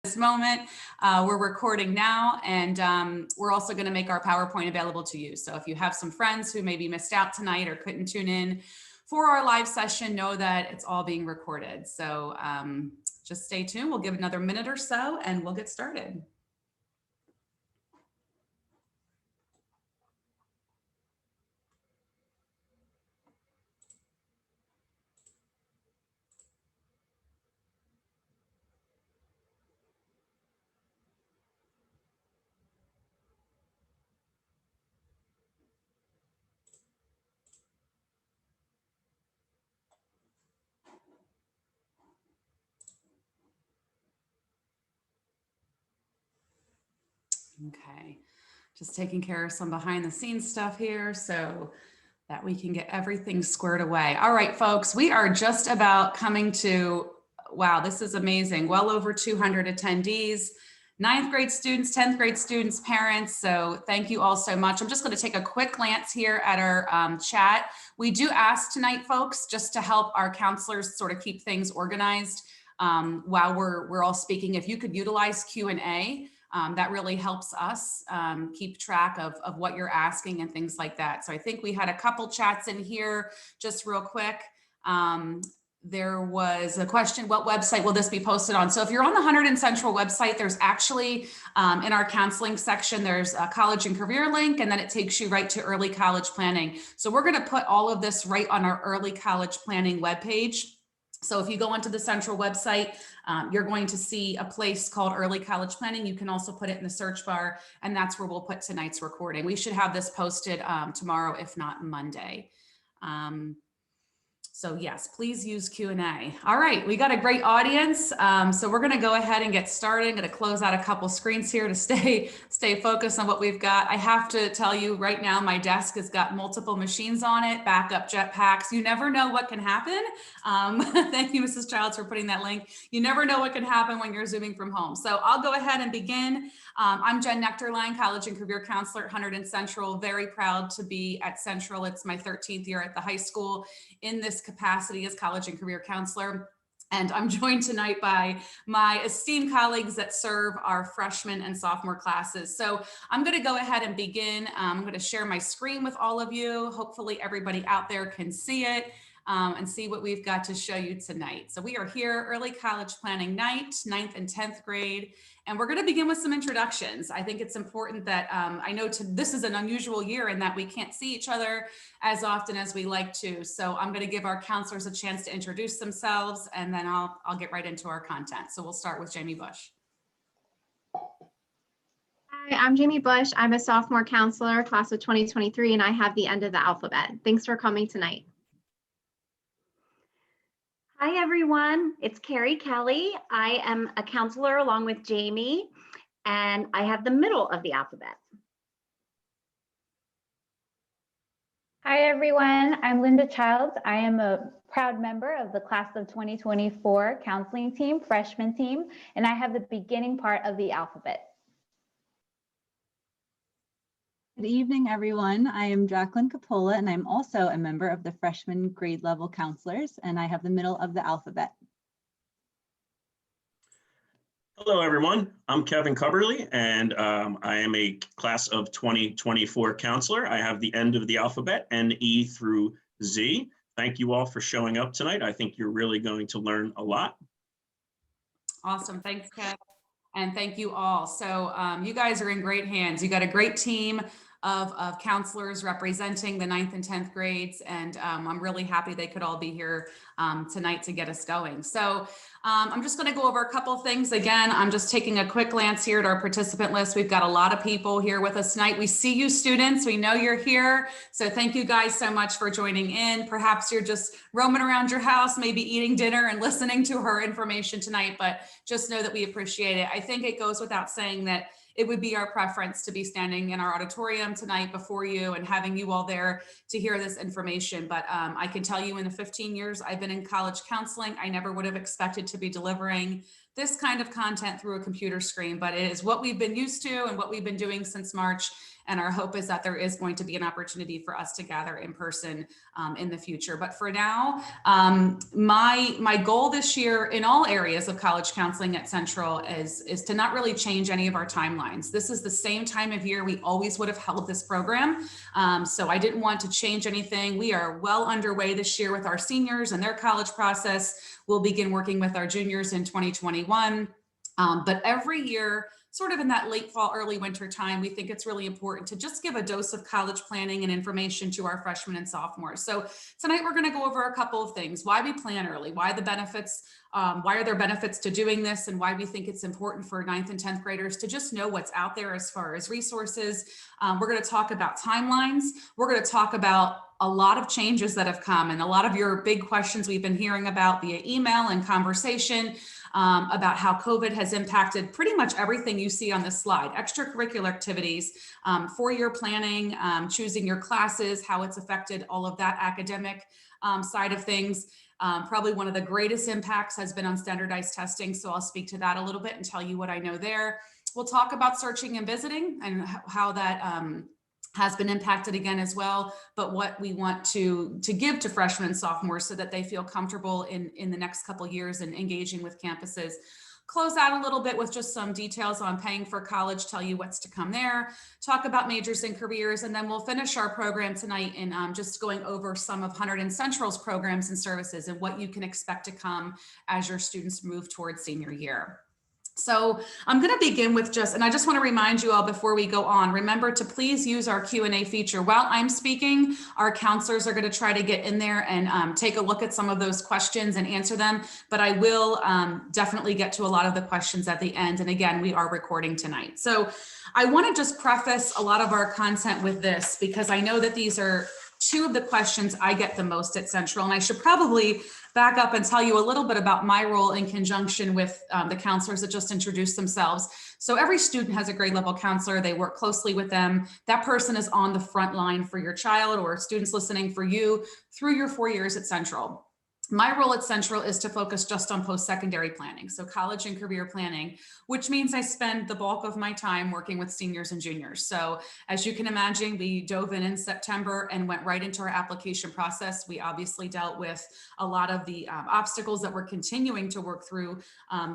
this moment. We're recording now, and we're also going to make our PowerPoint available to you. So if you have some friends who maybe missed out tonight or couldn't tune in for our live session, know that it's all being recorded. So just stay tuned. We'll give it another minute or so and we'll get started. Okay, just taking care of some behind the scenes stuff here so that we can get everything squared away. All right, folks, we are just about coming to, wow, this is amazing. Well over 200 attendees, 9th grade students, 10th grade students, parents. So thank you all so much. I'm just going to take a quick glance here at our chat. We do ask tonight, folks, just to help our counselors sort of keep things organized while we're all speaking. If you could utilize Q&A, that really helps us keep track of what you're asking and things like that. So I think we had a couple chats in here just real quick. There was a question, what website will this be posted on? So if you're on the Hunterdon Central website, there's actually in our counseling section, there's a college and career link, and then it takes you right to early college planning. So we're going to put all of this right on our early college planning webpage. So if you go onto the Central website, you're going to see a place called Early College Planning. You can also put it in the search bar, and that's where we'll put tonight's recording. We should have this posted tomorrow, if not Monday. So yes, please use Q&A. All right, we got a great audience. So we're gonna go ahead and get started. I'm gonna close out a couple screens here to stay focused on what we've got. I have to tell you right now, my desk has got multiple machines on it, backup jetpacks. You never know what can happen. Thank you, Mrs. Childs, for putting that link. You never know what can happen when you're Zooming from home. So I'll go ahead and begin. I'm Jen Nectarline, College and Career Counselor at Hunterdon Central. Very proud to be at Central. It's my 13th year at the high school in this capacity as College and Career Counselor. And I'm joined tonight by my esteemed colleagues that serve our freshman and sophomore classes. So I'm going to go ahead and begin. I'm going to share my screen with all of you. Hopefully everybody out there can see it and see what we've got to show you tonight. So we are here, early college planning night, 9th and 10th grade. And we're going to begin with some introductions. I think it's important that I know this is an unusual year in that we can't see each other as often as we like to. So I'm going to give our counselors a chance to introduce themselves, and then I'll get right into our content. So we'll start with Jamie Bush. Hi, I'm Jamie Bush. I'm a sophomore counselor, class of 2023, and I have the end of the alphabet. Thanks for coming tonight. Hi, everyone. It's Carrie Kelly. I am a counselor along with Jamie, and I have the middle of the alphabet. Hi, everyone. I'm Linda Childs. I am a proud member of the class of 2024 counseling team, freshman team, and I have the beginning part of the alphabet. Good evening, everyone. I am Jacqueline Capola, and I'm also a member of the freshman grade level counselors, and I have the middle of the alphabet. Hello, everyone. I'm Kevin Cubberly, and I am a class of 2024 counselor. I have the end of the alphabet, N-E through Z. Thank you all for showing up tonight. I think you're really going to learn a lot. Awesome. Thanks, Kev. And thank you all. So you guys are in great hands. You got a great team of counselors representing the 9th and 10th grades. And I'm really happy they could all be here tonight to get us going. So I'm just going to go over a couple of things. Again, I'm just taking a quick glance here at our participant list. We've got a lot of people here with us tonight. We see you students. We know you're here. So thank you guys so much for joining in. Perhaps you're just roaming around your house, maybe eating dinner and listening to her information tonight, but just know that we appreciate it. I think it goes without saying that it would be our preference to be standing in our auditorium tonight before you and having you all there to hear this information. But I can tell you in the 15 years I've been in college counseling, I never would have expected to be delivering this kind of content through a computer screen, but it is what we've been used to and what we've been doing since March. And our hope is that there is going to be an opportunity for us to gather in person in the future. But for now, my goal this year in all areas of college counseling at Central is to not really change any of our timelines. This is the same time of year we always would have held this program. So I didn't want to change anything. We are well underway this year with our seniors and their college process. We'll begin working with our juniors in 2021. But every year, sort of in that late fall, early winter time, we think it's really important to just give a dose of college planning and information to our freshmen and sophomores. So tonight we're going to go over a couple of things: why we plan early, why the benefits, why are there benefits to doing this, and why we think it's important for 9th and 10th graders to just know what's out there as far as resources. We're going to talk about timelines. We're going to talk about a lot of changes that have come and a lot of your big questions we've been hearing about via email and conversation. About how COVID has impacted pretty much everything you see on this slide: extracurricular activities, four-year planning, choosing your classes, how it's affected all of that academic side of things. Probably one of the greatest impacts has been on standardized testing. So I'll speak to that a little bit and tell you what I know there. We'll talk about searching and visiting and how that has been impacted again as well, but what we want to give to freshmen and sophomores so that they feel comfortable in the next couple of years and engaging with campuses. Close out a little bit with just some details on paying for college, tell you what's to come there, talk about majors and careers, and then we'll finish our program tonight in just going over some of Hunterdon Central's programs and services and what you can expect to come as your students move towards senior year. So I'm going to begin with and I just want to remind you all before we go on, remember to please use our Q&A feature. While I'm speaking, our counselors are going to try to get in there and take a look at some of those questions and answer them, but I will definitely get to a lot of the questions at the end. And again, we are recording tonight. So I want to just preface a lot of our content with this, because I know that these are two of the questions I get the most at Central, and I should probably back up and tell you a little bit about my role in conjunction with the counselors that just introduced themselves. So every student has a grade level counselor. They work closely with them. That person is on the front line for your child or students listening for you through your 4 years at Central. My role at Central is to focus just on post-secondary planning, so college and career planning, which means I spend the bulk of my time working with seniors and juniors. So as you can imagine, we dove in September and went right into our application process. We obviously dealt with a lot of the obstacles that we're continuing to work through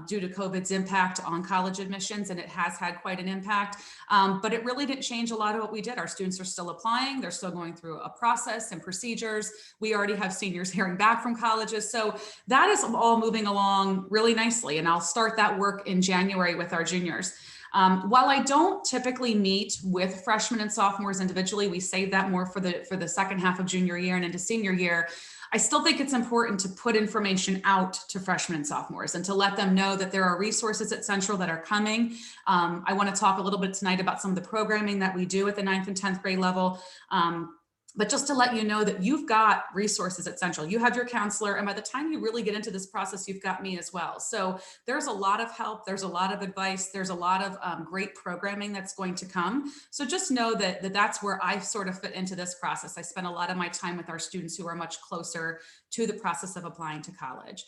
due to COVID's impact on college admissions, and it has had quite an impact, but it really didn't change a lot of what we did. Our students are still applying. They're still going through a process and procedures. We already have seniors hearing back from college. So that is all moving along really nicely. And I'll start that work in January with our juniors. While I don't typically meet with freshmen and sophomores individually, we save that more for the second half of junior year and into senior year. I still think it's important to put information out to freshmen and sophomores and to let them know that there are resources at Central that are coming. I want to talk a little bit tonight about some of the programming that we do at the 9th and 10th grade level. But just to let you know that you've got resources at Central. You have your counselor, and by the time you really get into this process, you've got me as well. So there's a lot of help, there's a lot of advice, there's a lot of great programming that's going to come. So just know that that's where I sort of fit into this process. I spend a lot of my time with our students who are much closer to the process of applying to college.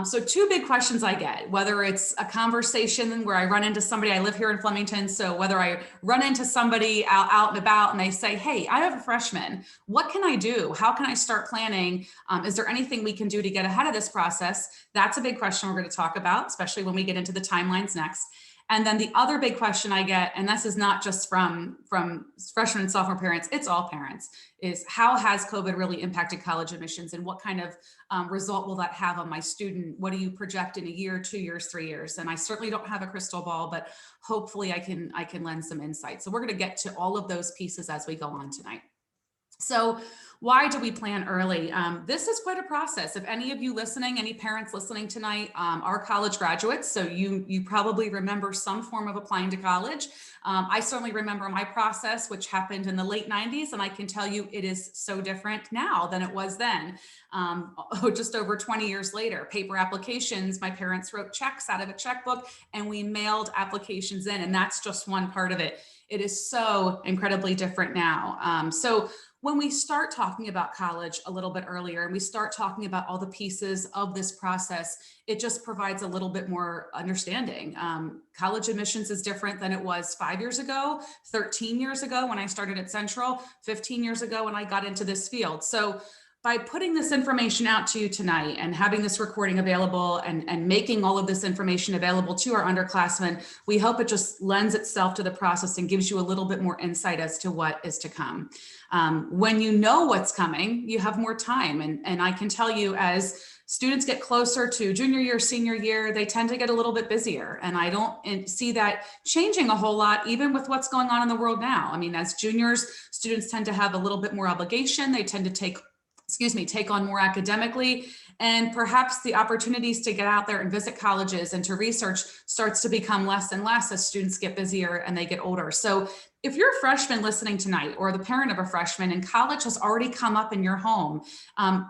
So two big questions I get, whether it's a conversation where I run into somebody, I live here in Flemington, so whether I run into somebody out and about and they say, hey, I have a freshman, what can I do? How can I start planning? Is there anything we can do to get ahead of this process? That's a big question we're going to talk about, especially when we get into the timelines next. And then the other big question I get, and this is not just from freshman and sophomore parents, it's all parents, is how has COVID really impacted college admissions and what kind of result will that have on my student? What do you project in a year, 2 years, 3 years? And I certainly don't have a crystal ball, but hopefully I can lend some insight. So we're going to get to all of those pieces as we go on tonight. So why do we plan early? This is quite a process. If any of you listening, any parents listening tonight are college graduates, so you probably remember some form of applying to college. I certainly remember my process, which happened in the late 90s, and I can tell you it is so different now than it was then. Just over 20 years later, paper applications, my parents wrote checks out of a checkbook and we mailed applications in, and that's just one part of it. It is so incredibly different now. So when we start talking talking about college a little bit earlier and we start talking about all the pieces of this process, it just provides a little bit more understanding. College admissions is different than it was 5 years ago, 13 years ago when I started at Central, 15 years ago when I got into this field. So by putting this information out to you tonight and having this recording available and making all of this information available to our underclassmen, we hope it just lends itself to the process and gives you a little bit more insight as to what is to come. When you know what's coming, you have more time. And I can tell you, as students get closer to junior year, senior year, they tend to get a little bit busier. And I don't see that changing a whole lot, even with what's going on in the world now. I mean, as juniors, students tend to have a little bit more obligation. They tend to take on more academically, and perhaps the opportunities to get out there and visit colleges and to research starts to become less and less as students get busier and they get older. So if you're a freshman listening tonight or the parent of a freshman and college has already come up in your home,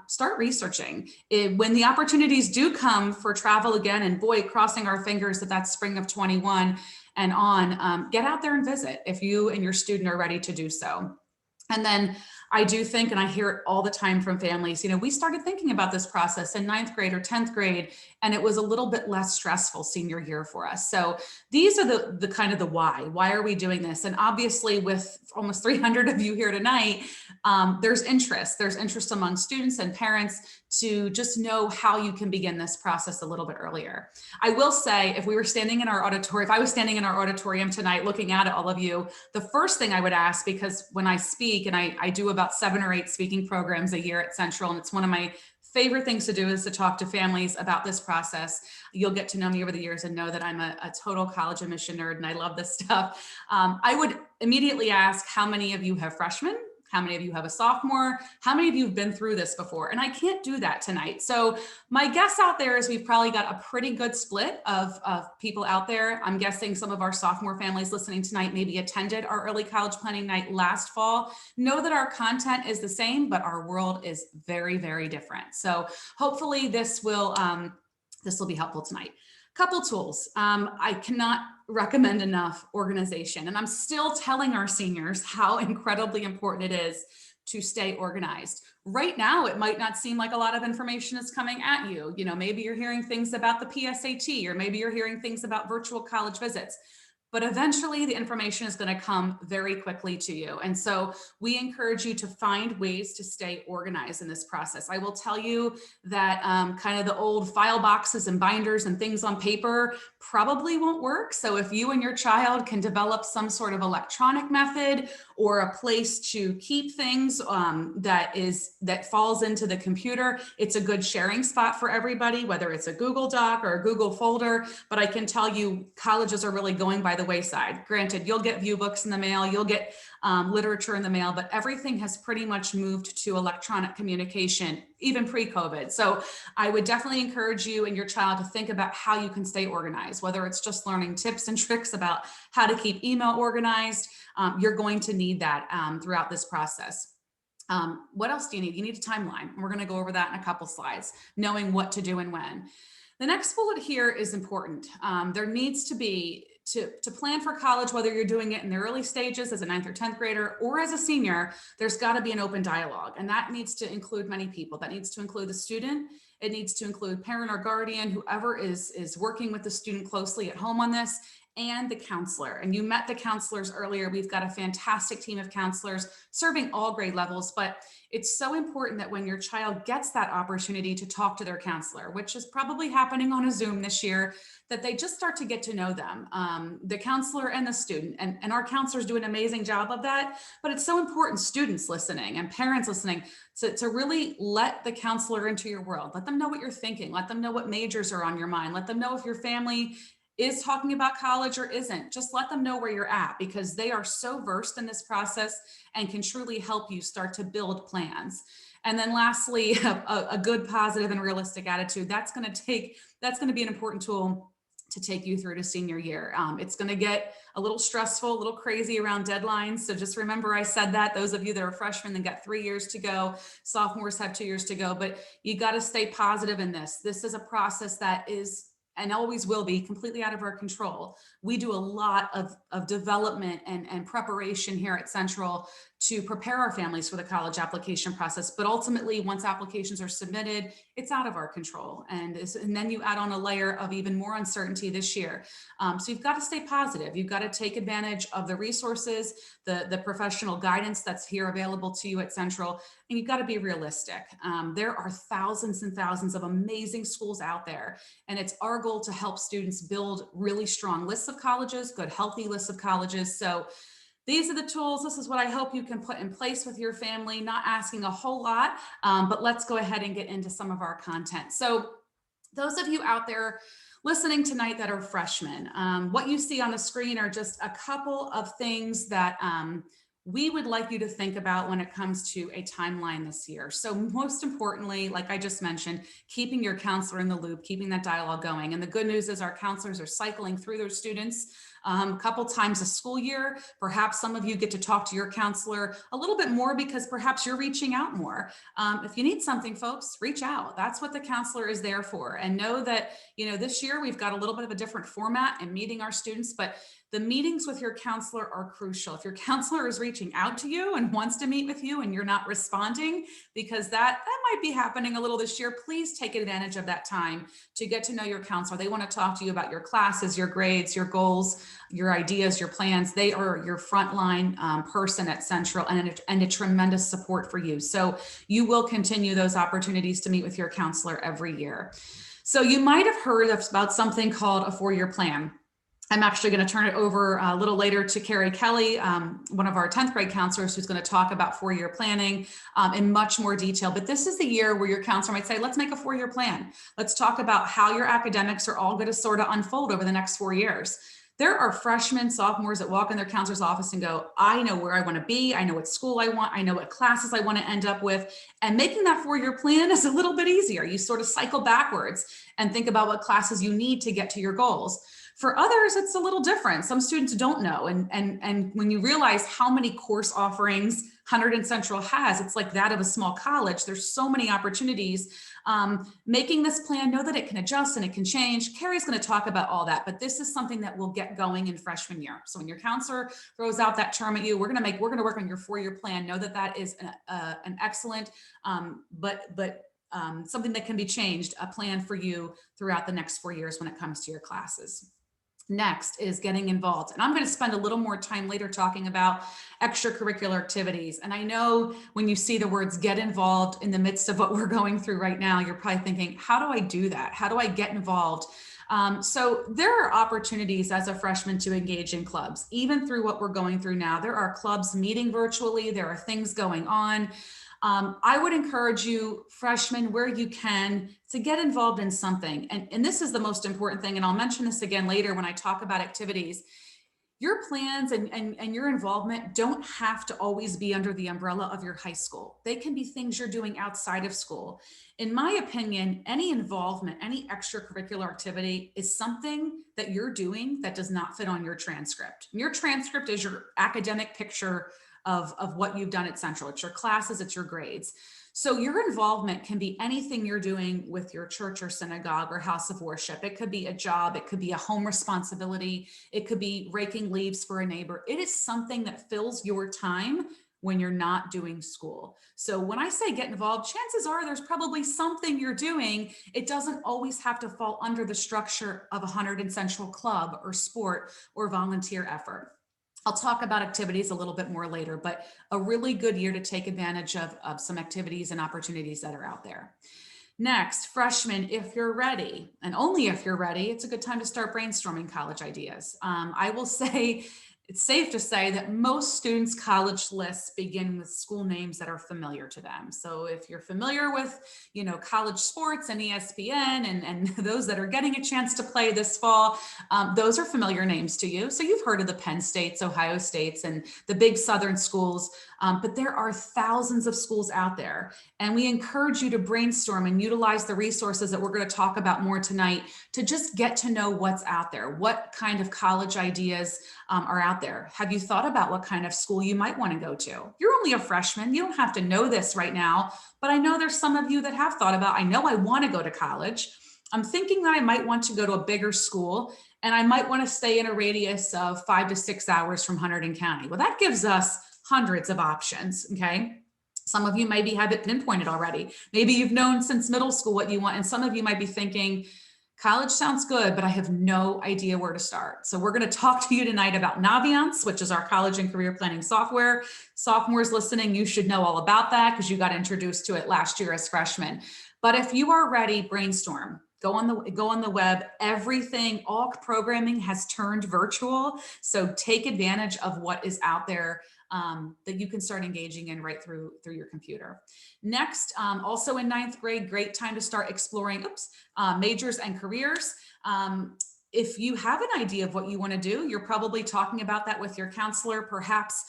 start researching. When the opportunities do come for travel again, and boy, crossing our fingers that that's spring of 21 and on, get out there and visit if you and your student are ready to do so. And then I do think, and I hear it all the time from families, we started thinking about this process in 9th grade or 10th grade, and it was a little bit less stressful senior year for us. So these are the kind of the why are we doing this? And obviously with almost 300 of you here tonight, there's interest among students and parents to just know how you can begin this process a little bit earlier. I will say, if I was standing in our auditorium tonight looking at all of you, the first thing I would ask, because when I speak, and I do about 7 or 8 speaking programs a year at Central, and it's one of my favorite things to do is to talk to families about this process. You'll get to know me over the years and know that I'm a total college admission nerd and I love this stuff. I would immediately ask, how many of you have freshmen? How many of you have a sophomore? How many of you have been through this before? And I can't do that tonight. So my guess out there is we've probably got a pretty good split of people out there. I'm guessing some of our sophomore families listening tonight maybe attended our early college planning night last fall. Know that our content is the same, but our world is very, very different. So hopefully this will be helpful tonight. Couple tools. I cannot recommend enough organization. And I'm still telling our seniors how incredibly important it is to stay organized. Right now, it might not seem like a lot of information is coming at you. Maybe you're hearing things about the PSAT, or maybe you're hearing things about virtual college visits. But eventually the information is going to come very quickly to you. And so we encourage you to find ways to stay organized in this process. I will tell you that kind of the old file boxes and binders and things on paper probably won't work. So if you and your child can develop some sort of electronic method or a place to keep things that falls into the computer, it's a good sharing spot for everybody, whether it's a Google Doc or a Google folder. But I can tell you, colleges are really going by the wayside. Granted, you'll get view books in the mail, you'll get literature in the mail, but everything has pretty much moved to electronic communication, even pre-COVID. So I would definitely encourage you and your child to think about how you can stay organized, whether it's just learning tips and tricks about how to keep email organized. You're going to need that throughout this process. What else do you need? You need a timeline. We're going to go over that in a couple slides, knowing what to do and when. The next bullet here is important. There needs to be, to plan for college, whether you're doing it in the early stages as a 9th or 10th grader or as a senior, there's got to be an open dialogue. And that needs to include many people. That needs to include the student. It needs to include parent or guardian, whoever is working with the student closely at home on this, and the counselor. And you met the counselors earlier. We've got a fantastic team of counselors serving all grade levels, but it's so important that when your child gets that opportunity to talk to their counselor, which is probably happening on a Zoom this year, that they just start to get to know them, the counselor and the student. And our counselors do an amazing job of that, but it's so important, students listening and parents listening, to really let the counselor into your world. Let them know what you're thinking. Let them know what majors are on your mind. Let them know if your family is talking about college or isn't. Just let them know where you're at, because they are so versed in this process and can truly help you start to build plans. And then lastly, a good, positive, and realistic attitude. That's going to be an important tool to take you through to senior year. It's going to get a little stressful, a little crazy around deadlines. So just remember, I said that those of you that are freshmen and got 3 years to go, sophomores have 2 years to go, but you got to stay positive in this. This is a process that is, and always will be, completely out of our control. We do a lot of development and preparation here at Central to prepare our families for the college application process. But ultimately, once applications are submitted, it's out of our control. And then you add on a layer of even more uncertainty this year. So you've got to stay positive. You've got to take advantage of the resources, the professional guidance that's here available to you at Central, and you've got to be realistic. There are thousands and thousands of amazing schools out there, and it's our goal to help students build really strong lists of colleges, good, healthy lists of colleges. So these are the tools. This is what I hope you can put in place with your family, not asking a whole lot, but let's go ahead and get into some of our content. So those of you out there listening tonight that are freshmen, what you see on the screen are just a couple of things that we would like you to think about when it comes to a timeline this year. So most importantly, like I just mentioned, keeping your counselor in the loop, keeping that dialogue going. And the good news is our counselors are cycling through their students a couple times a school year. Perhaps some of you get to talk to your counselor a little bit more because perhaps you're reaching out more. If you need something, folks, reach out. That's what the counselor is there for. And know that, this year we've got a little bit of a different format in meeting our students, but the meetings with your counselor are crucial. If your counselor is reaching out to you and wants to meet with you and you're not responding, because that might be happening a little this year, please take advantage of that time to get to know your counselor. They want to talk to you about your classes, your grades, your goals, your ideas, your plans. They are your frontline person at Central and a tremendous support for you. So you will continue those opportunities to meet with your counselor every year. So you might have heard about something called a 4-year plan. I'm actually going to turn it over a little later to Carrie Kelly, one of our 10th grade counselors, who's going to talk about 4-year planning in much more detail. But this is the year where your counselor might say, let's make a 4-year plan. Let's talk about how your academics are all going to sort of unfold over the next 4 years. There are freshmen, sophomores that walk in their counselor's office and go, I know where I want to be. I know what school I want. I know what classes I want to end up with. And making that 4-year plan is a little bit easier. You sort of cycle backwards and think about what classes you need to get to your goals. For others, it's a little different. Some students don't know. And when you realize how many course offerings Hunterdon Central has, it's like that of a small college. There's so many opportunities. Making this plan, know that it can adjust and it can change. Carrie's going to talk about all that, but this is something that will get going in freshman year. So when your counselor throws out that term at you, we're going to work on your 4-year plan. Know that that is an excellent, but something that can be changed, a plan for you throughout the next 4 years when it comes to your classes. Next is getting involved. And I'm going to spend a little more time later talking about extracurricular activities. And I know when you see the words get involved in the midst of what we're going through right now, you're probably thinking, how do I do that? How do I get involved? So there are opportunities as a freshman to engage in clubs. Even through what we're going through now, there are clubs meeting virtually. There are things going on. I would encourage you, freshmen, where you can, to get involved in something. And this is the most important thing. And I'll mention this again later when I talk about activities. Your plans and your involvement don't have to always be under the umbrella of your high school. They can be things you're doing outside of school. In my opinion, any involvement, any extracurricular activity is something that you're doing that does not fit on your transcript. Your transcript is your academic picture of what you've done at Central. It's your classes, it's your grades. So your involvement can be anything you're doing with your church or synagogue or house of worship. It could be a job, it could be a home responsibility, it could be raking leaves for a neighbor. It is something that fills your time when you're not doing school. So when I say get involved, chances are there's probably something you're doing. It doesn't always have to fall under the structure of a Hunterdon Central club or sport or volunteer effort. I'll talk about activities a little bit more later, but a really good year to take advantage of some activities and opportunities that are out there. Next, freshmen, if you're ready, and only if you're ready, it's a good time to start brainstorming college ideas. I will say, it's safe to say that most students' college lists begin with school names that are familiar to them. So if you're familiar with, college sports and ESPN and those that are getting a chance to play this fall, those are familiar names to you. So you've heard of the Penn States, Ohio States, and the big Southern schools, but there are thousands of schools out there. And we encourage you to brainstorm and utilize the resources that we're going to talk about more tonight to just get to know what's out there, what kind of college ideas are out there. Have you thought about what kind of school you might want to go to? You're only a freshman. You don't have to know this right now, but I know there's some of you that have thought about, I know I want to go to college. I'm thinking that I might want to go to a bigger school and I might want to stay in a radius of 5 to 6 hours from Hunterdon County. Well, that gives us hundreds of options, okay? Some of you maybe have it pinpointed already. Maybe you've known since middle school what you want, and some of you might be thinking, college sounds good, but I have no idea where to start. So we're going to talk to you tonight about Naviance, which is our college and career planning software. Sophomores listening, you should know all about that because you got introduced to it last year as freshmen. But if you are ready, brainstorm. Go on the web. Everything, all programming has turned virtual. So take advantage of what is out there that you can start engaging in right through your computer. Next, also in 9th grade, great time to start exploring majors and careers. If you have an idea of what you want to do, you're probably talking about that with your counselor. Perhaps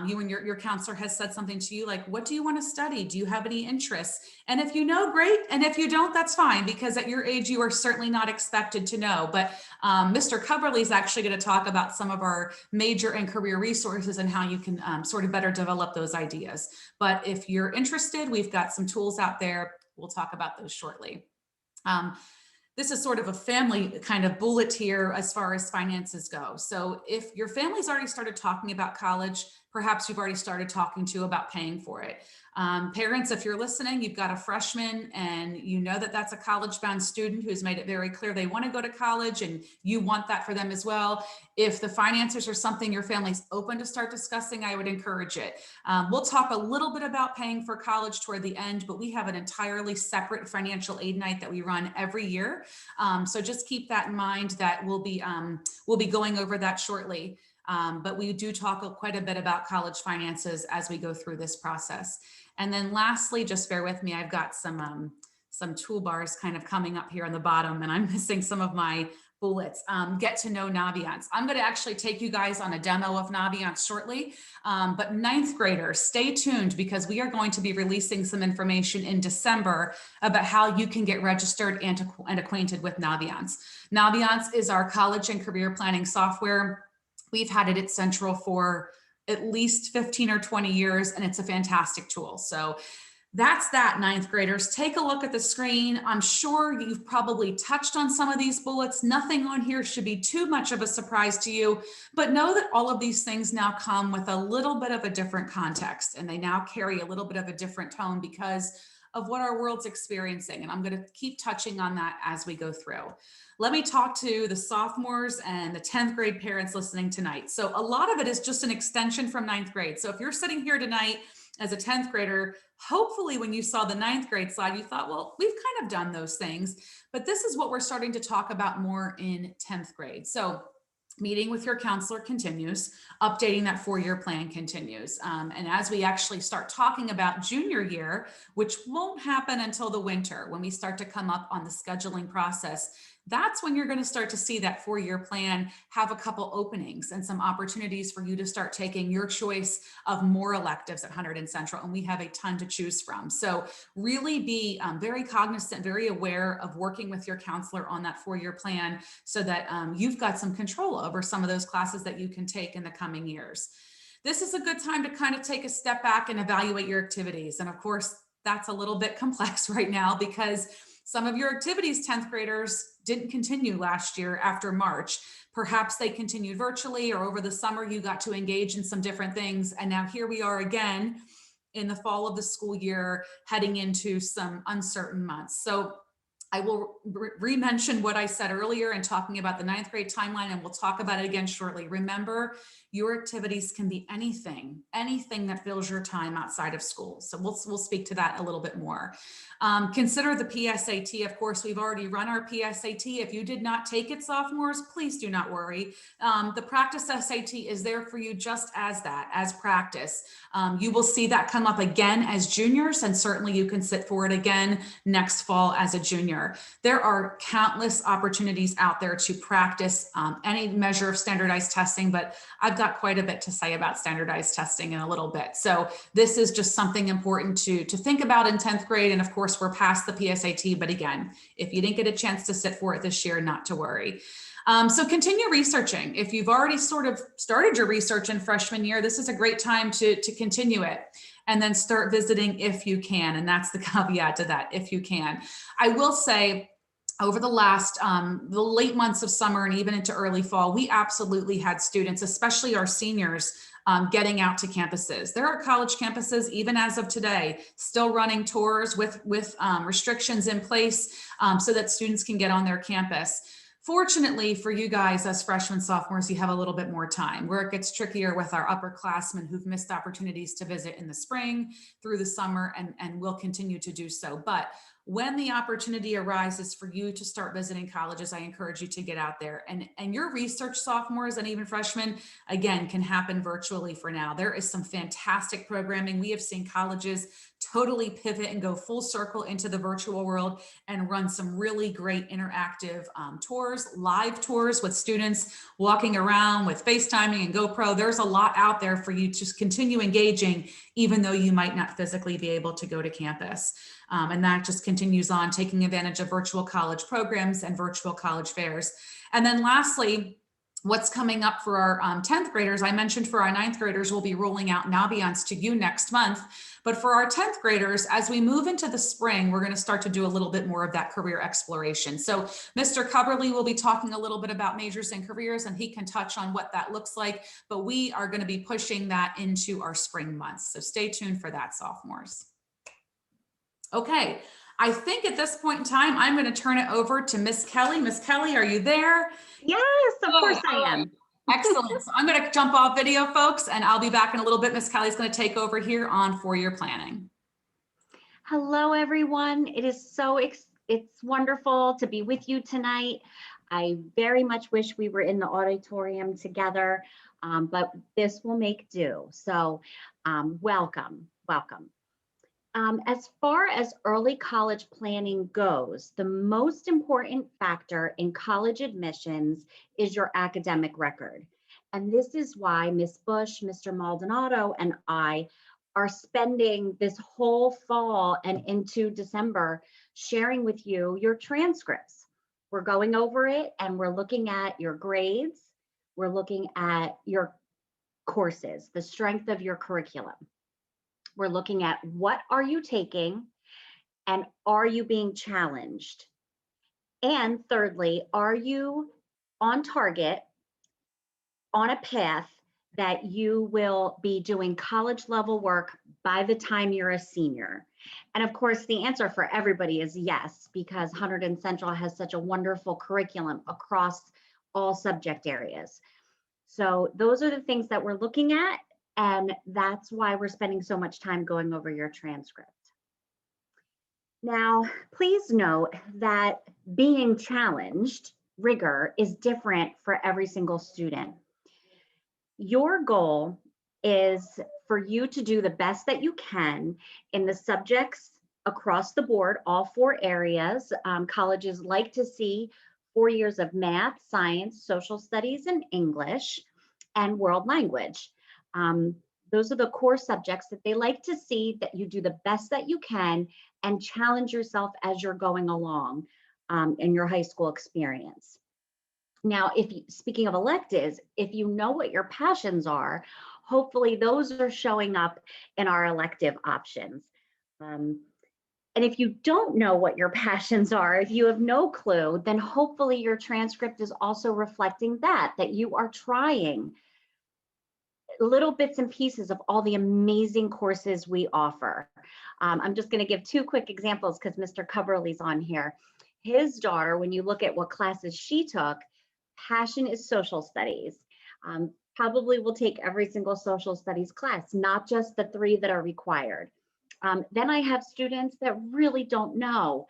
you and your counselor has said something to you like, what do you want to study? Do you have any interests? And if you know, great. And if you don't, that's fine, because at your age, you are certainly not expected to know. But Mr. Coverly is actually going to talk about some of our major and career resources and how you can sort of better develop those ideas. But if you're interested, we've got some tools out there. We'll talk about those shortly. This is sort of a family kind of bullet here as far as finances go. So if your family's already started talking about college, perhaps you've already started talking to about paying for it. Parents, if you're listening, you've got a freshman and you know that that's a college-bound student who's made it very clear they want to go to college and you want that for them as well. If the finances are something your family's open to start discussing, I would encourage it. We'll talk a little bit about paying for college toward the end, but we have an entirely separate financial aid night that we run every year. So just keep that in mind that we'll be going over that shortly. But we do talk quite a bit about college finances as we go through this process. And then lastly, just bear with me, I've got some toolbars kind of coming up here on the bottom and I'm missing some of my bullets. Get to know Naviance. I'm going to actually take you guys on a demo of Naviance shortly, but 9th graders, stay tuned because we are going to be releasing some information in December about how you can get registered and acquainted with Naviance. Naviance is our college and career planning software. We've had it at Central for at least 15 or 20 years, and it's a fantastic tool. So that's that, 9th graders. Take a look at the screen. I'm sure you've probably touched on some of these bullets. Nothing on here should be too much of a surprise to you, but know that all of these things now come with a little bit of a different context, and they now carry a little bit of a different tone because of what our world's experiencing. And I'm going to keep touching on that as we go through. Let me talk to the sophomores and the 10th grade parents listening tonight. So a lot of it is just an extension from 9th grade. So if you're sitting here tonight as a 10th grader, hopefully when you saw the 9th grade slide, you thought, well, we've kind of done those things, but this is what we're starting to talk about more in 10th grade. So meeting with your counselor continues, updating that 4-year plan continues. And as we actually start talking about junior year, which won't happen until the winter, when we start to come up on the scheduling process, that's when you're going to start to see that 4-year plan have a couple openings and some opportunities for you to start taking your choice of more electives at Hunterdon Central. And we have a ton to choose from. So really be very cognizant, very aware of working with your counselor on that 4-year plan so that you've got some control over some of those classes that you can take in the coming years. This is a good time to kind of take a step back and evaluate your activities. And of course, that's a little bit complex right now because some of your activities, 10th graders, didn't continue last year after March. Perhaps they continued virtually, or over the summer you got to engage in some different things. And now here we are again in the fall of the school year, heading into some uncertain months. So I will re-mention what I said earlier in talking about the 9th grade timeline, and we'll talk about it again shortly. Remember, your activities can be anything that fills your time outside of school. So we'll speak to that a little bit more. Consider the PSAT. Of course, we've already run our PSAT. If you did not take it, sophomores, please do not worry. The practice SAT is there for you just as that, as practice. You will see that come up again as juniors, and certainly you can sit for it again next fall as a junior. There are countless opportunities out there to practice any measure of standardized testing, but I've got quite a bit to say about standardized testing in a little bit. So this is just something important to think about in 10th grade. And of course, we're past the PSAT, but again, if you didn't get a chance to sit for it this year, not to worry. So continue researching. If you've already sort of started your research in freshman year, this is a great time to continue it. And then start visiting if you can. And that's the caveat to that, if you can. I will say, over the last, the late months of summer and even into early fall, we absolutely had students, especially our seniors, getting out to campuses. There are college campuses, even as of today, still running tours with restrictions in place so that students can get on their campus. Fortunately for you guys as freshmen, sophomores, you have a little bit more time. Where it gets trickier with our upperclassmen who've missed opportunities to visit in the spring, through the summer, and will continue to do so. But when the opportunity arises for you to start visiting colleges, I encourage you to get out there. And your research, sophomores and even freshmen, again, can happen virtually for now. There is some fantastic programming. We have seen colleges totally pivot and go full circle into the virtual world and run some really great interactive tours, live tours with students walking around with FaceTiming and GoPro. There's a lot out there for you to continue engaging, even though you might not physically be able to go to campus. And that just continues on, taking advantage of virtual college programs and virtual college fairs. And then lastly, what's coming up for our 10th graders, I mentioned for our 9th graders, we'll be rolling out Naviance to you next month. But for our 10th graders, as we move into the spring, we're going to start to do a little bit more of that career exploration. So Mr. Cubberly will be talking a little bit about majors and careers, and he can touch on what that looks like. But we are going to be pushing that into our spring months. So stay tuned for that, sophomores. Okay, I think at this point in time, I'm going to turn it over to Miss Kelly. Miss Kelly, are you there? Yes, of course I am. Excellent. So I'm going to jump off video, folks, and I'll be back in a little bit. Miss Kelly's going to take over here on four-year planning. Hello, everyone. It is it's wonderful to be with you tonight. I very much wish we were in the auditorium together, but this will make do. So welcome. As far as early college planning goes, the most important factor in college admissions is your academic record. And this is why Ms. Bush, Mr. Maldonado, and I are spending this whole fall and into December sharing with you your transcripts. We're going over it and we're looking at your grades. We're looking at your courses, the strength of your curriculum. We're looking at what are you taking and are you being challenged? And thirdly, are you on target, on a path that you will be doing college level work by the time you're a senior? And of course, the answer for everybody is yes, because Hunterdon Central has such a wonderful curriculum across all subject areas. So those are the things that we're looking at. And that's why we're spending so much time going over your transcript. Now, please note that being challenged, rigor, is different for every single student. Your goal is for you to do the best that you can in the subjects across the board, all four areas. Colleges like to see 4 years of math, science, social studies, and English, and world language. Those are the core subjects that they like to see that you do the best that you can and challenge yourself as you're going along in your high school experience. Now, speaking of electives, if you know what your passions are, hopefully those are showing up in our elective options. And if you don't know what your passions are, if you have no clue, then hopefully your transcript is also reflecting that you are trying little bits and pieces of all the amazing courses we offer. I'm just going to give two quick examples because Mr. Coverly's on here. His daughter, when you look at what classes she took, passion is social studies. Probably will take every single social studies class, not just the 3 that are required. Then I have students that really don't know.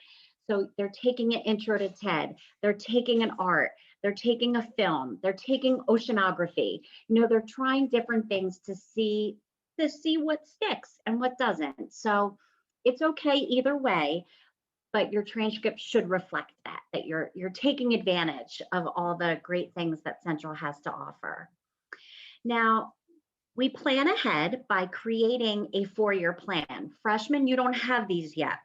So they're taking an intro to TED, they're taking an art, they're taking a film, they're taking oceanography. You know, they're trying different things to see what sticks and what doesn't. So it's okay either way, but your transcript should reflect that you're taking advantage of all the great things that Central has to offer. Now, we plan ahead by creating a 4-year plan. Freshmen, you don't have these yet.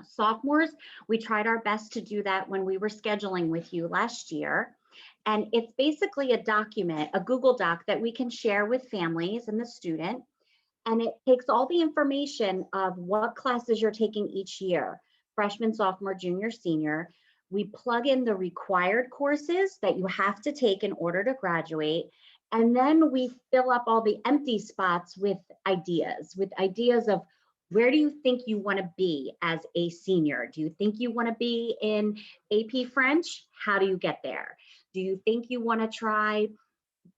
Sophomores, we tried our best to do that when we were scheduling with you last year. And it's basically a document, a Google Doc that we can share with families and the student. And it takes all the information of what classes you're taking each year, freshman, sophomore, junior, senior, We plug in the required courses that you have to take in order to graduate. And then we fill up all the empty spots with ideas of where do you think you want to be as a senior? Do you think you want to be in AP French? How do you get there? Do you think you want to try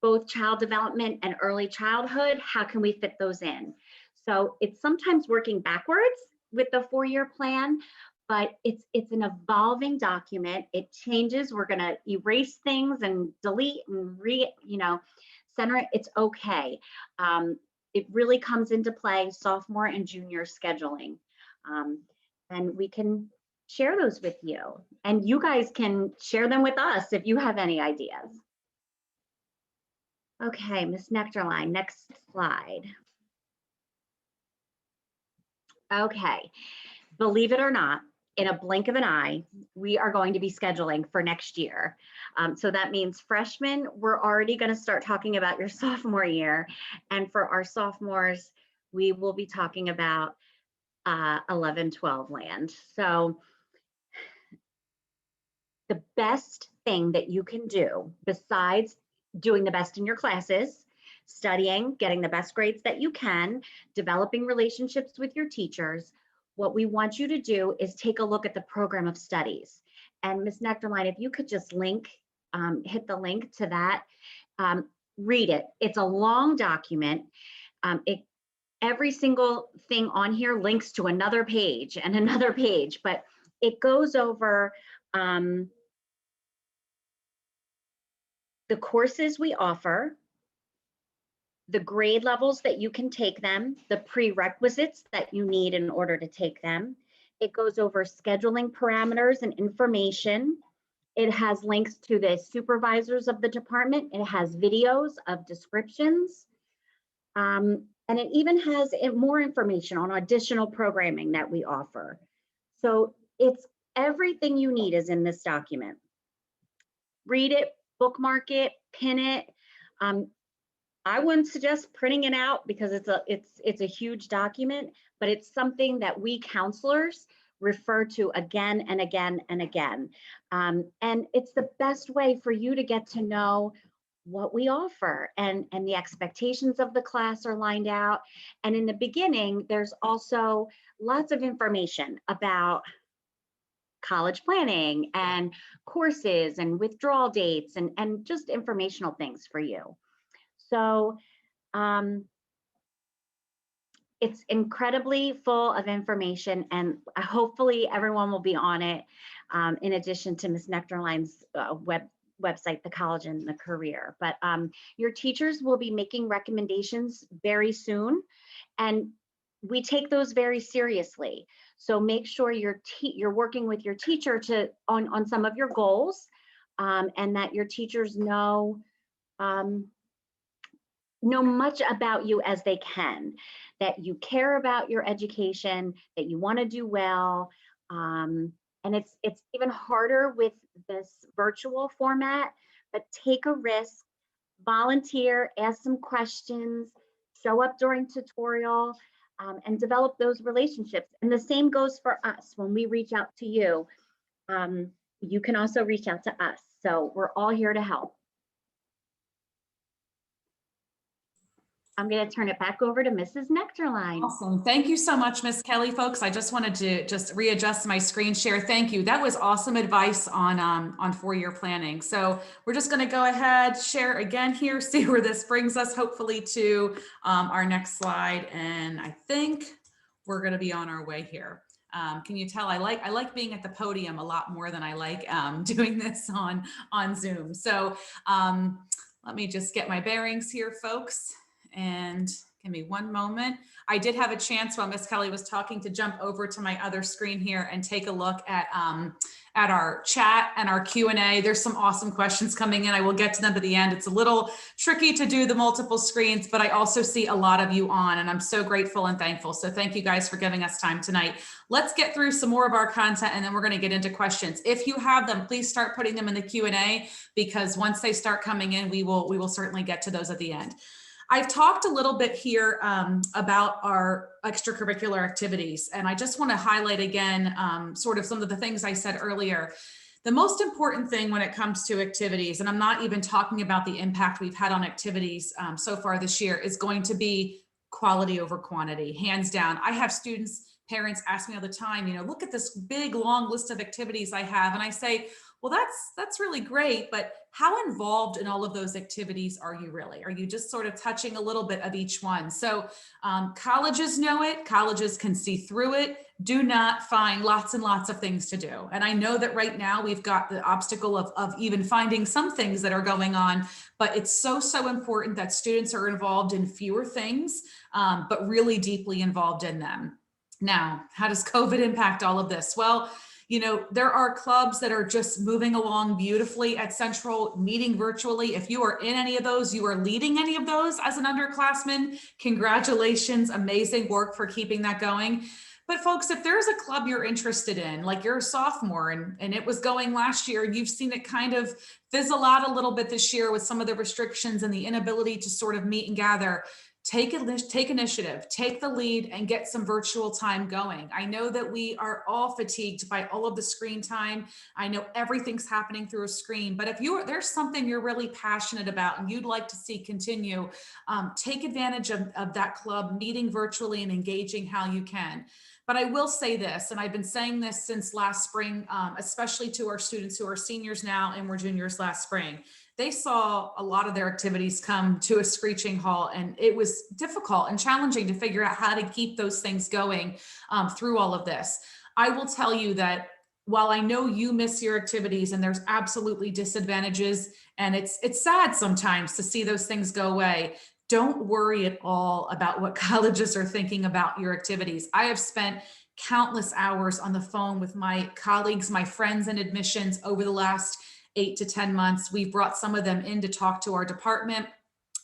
both child development and early childhood? How can we fit those in? So it's sometimes working backwards with the 4-year plan, but it's an evolving document. It changes. We're going to erase things and delete and center it. It's okay. It really comes into play sophomore and junior scheduling. And we can share those with you. And you guys can share them with us if you have any ideas. Okay, Ms. Nectarline, next slide. Okay, believe it or not, in a blink of an eye, we are going to be scheduling for next year. So that means freshmen, we're already going to start talking about your sophomore year. And for our sophomores, we will be talking about 11, 12 land. So the best thing that you can do, besides doing the best in your classes, studying, getting the best grades that you can, developing relationships with your teachers, what we want you to do is take a look at the program of studies. And Ms. Nectarline, if you could just hit the link to that, read it. It's a long document. Every single thing on here links to another page and another page, but it goes over the courses we offer, the grade levels that you can take them, the prerequisites that you need in order to take them. It goes over scheduling parameters and information. It has links to the supervisors of the department. It has videos of descriptions. And it even has more information on additional programming that we offer. So it's everything you need is in this document. Read it, bookmark it, pin it. I wouldn't suggest printing it out because it's a huge document, but it's something that we counselors refer to again and again and again. And it's the best way for you to get to know what we offer, and the expectations of the class are lined out. And in the beginning, there's also lots of information about college planning and courses and withdrawal dates and just informational things for you. So it's incredibly full of information, and hopefully everyone will be on it, in addition to Ms. Nectarline's website, The College and the Career. But your teachers will be making recommendations very soon, and we take those very seriously. So make sure you're working with your teacher on some of your goals, and that your teachers know much about you as they can, that you care about your education, that you want to do well. And it's even harder with this virtual format, but take a risk, volunteer, ask some questions, show up during tutorial, and develop those relationships. And the same goes for us. When we reach out to you, you can also reach out to us. So we're all here to help. I'm going to turn it back over to Mrs. Nectarline. Awesome. Thank you so much, Miss Kelly, folks. I just wanted to readjust my screen share. Thank you. That was awesome advice on 4-year planning. So we're just going to go ahead, share again here, see where this brings us, hopefully to our next slide. And I think we're going to be on our way here. Can you tell I like being at the podium a lot more than I like doing this on Zoom. So let me just get my bearings here, folks. And give me one moment. I did have a chance while Miss Kelly was talking to jump over to my other screen here and take a look at our chat and our Q&A. There's some awesome questions coming in. I will get to them at the end. It's a little tricky to do the multiple screens, but I also see a lot of you on, and I'm so grateful and thankful. So thank you guys for giving us time tonight. Let's get through some more of our content, and then we're going to get into questions. If you have them, please start putting them in the Q&A, because once they start coming in, we will certainly get to those at the end. I've talked a little bit here about our extracurricular activities, and I just want to highlight again sort of some of the things I said earlier. The most important thing when it comes to activities, and I'm not even talking about the impact we've had on activities so far this year, is going to be quality over quantity, hands down. I have students, parents ask me all the time, look at this big, long list of activities I have. And I say, well, that's really great, but how involved in all of those activities are you really? Are you just sort of touching a little bit of each one? So colleges know it, colleges can see through it. Do not find lots and lots of things to do. And I know that right now we've got the obstacle of even finding some things that are going on, but it's so important that students are involved in fewer things, but really deeply involved in them. Now, how does COVID impact all of this? Well, there are clubs that are just moving along beautifully at Central, meeting virtually. If you are in any of those, you are leading any of those as an underclassman, congratulations, amazing work for keeping that going. But folks, if there's a club you're interested in, like you're a sophomore and it was going last year, and you've seen it kind of fizzle out a little bit this year with some of the restrictions and the inability to sort of meet and gather, take initiative, take the lead, and get some virtual time going. I know that we are all fatigued by all of the screen time. I know everything's happening through a screen, but if there's something you're really passionate about and you'd like to see continue, take advantage of that club, meeting virtually and engaging how you can. But I will say this, and I've been saying this since last spring, especially to our students who are seniors now and were juniors last spring. They saw a lot of their activities come to a screeching halt, and it was difficult and challenging to figure out how to keep those things going through all of this. I will tell you that while I know you miss your activities and there's absolutely disadvantages, and it's sad sometimes to see those things go away, don't worry at all about what colleges are thinking about your activities. I have spent countless hours on the phone with my colleagues, my friends in admissions over the last 8 to 10 months. We've brought some of them in to talk to our department.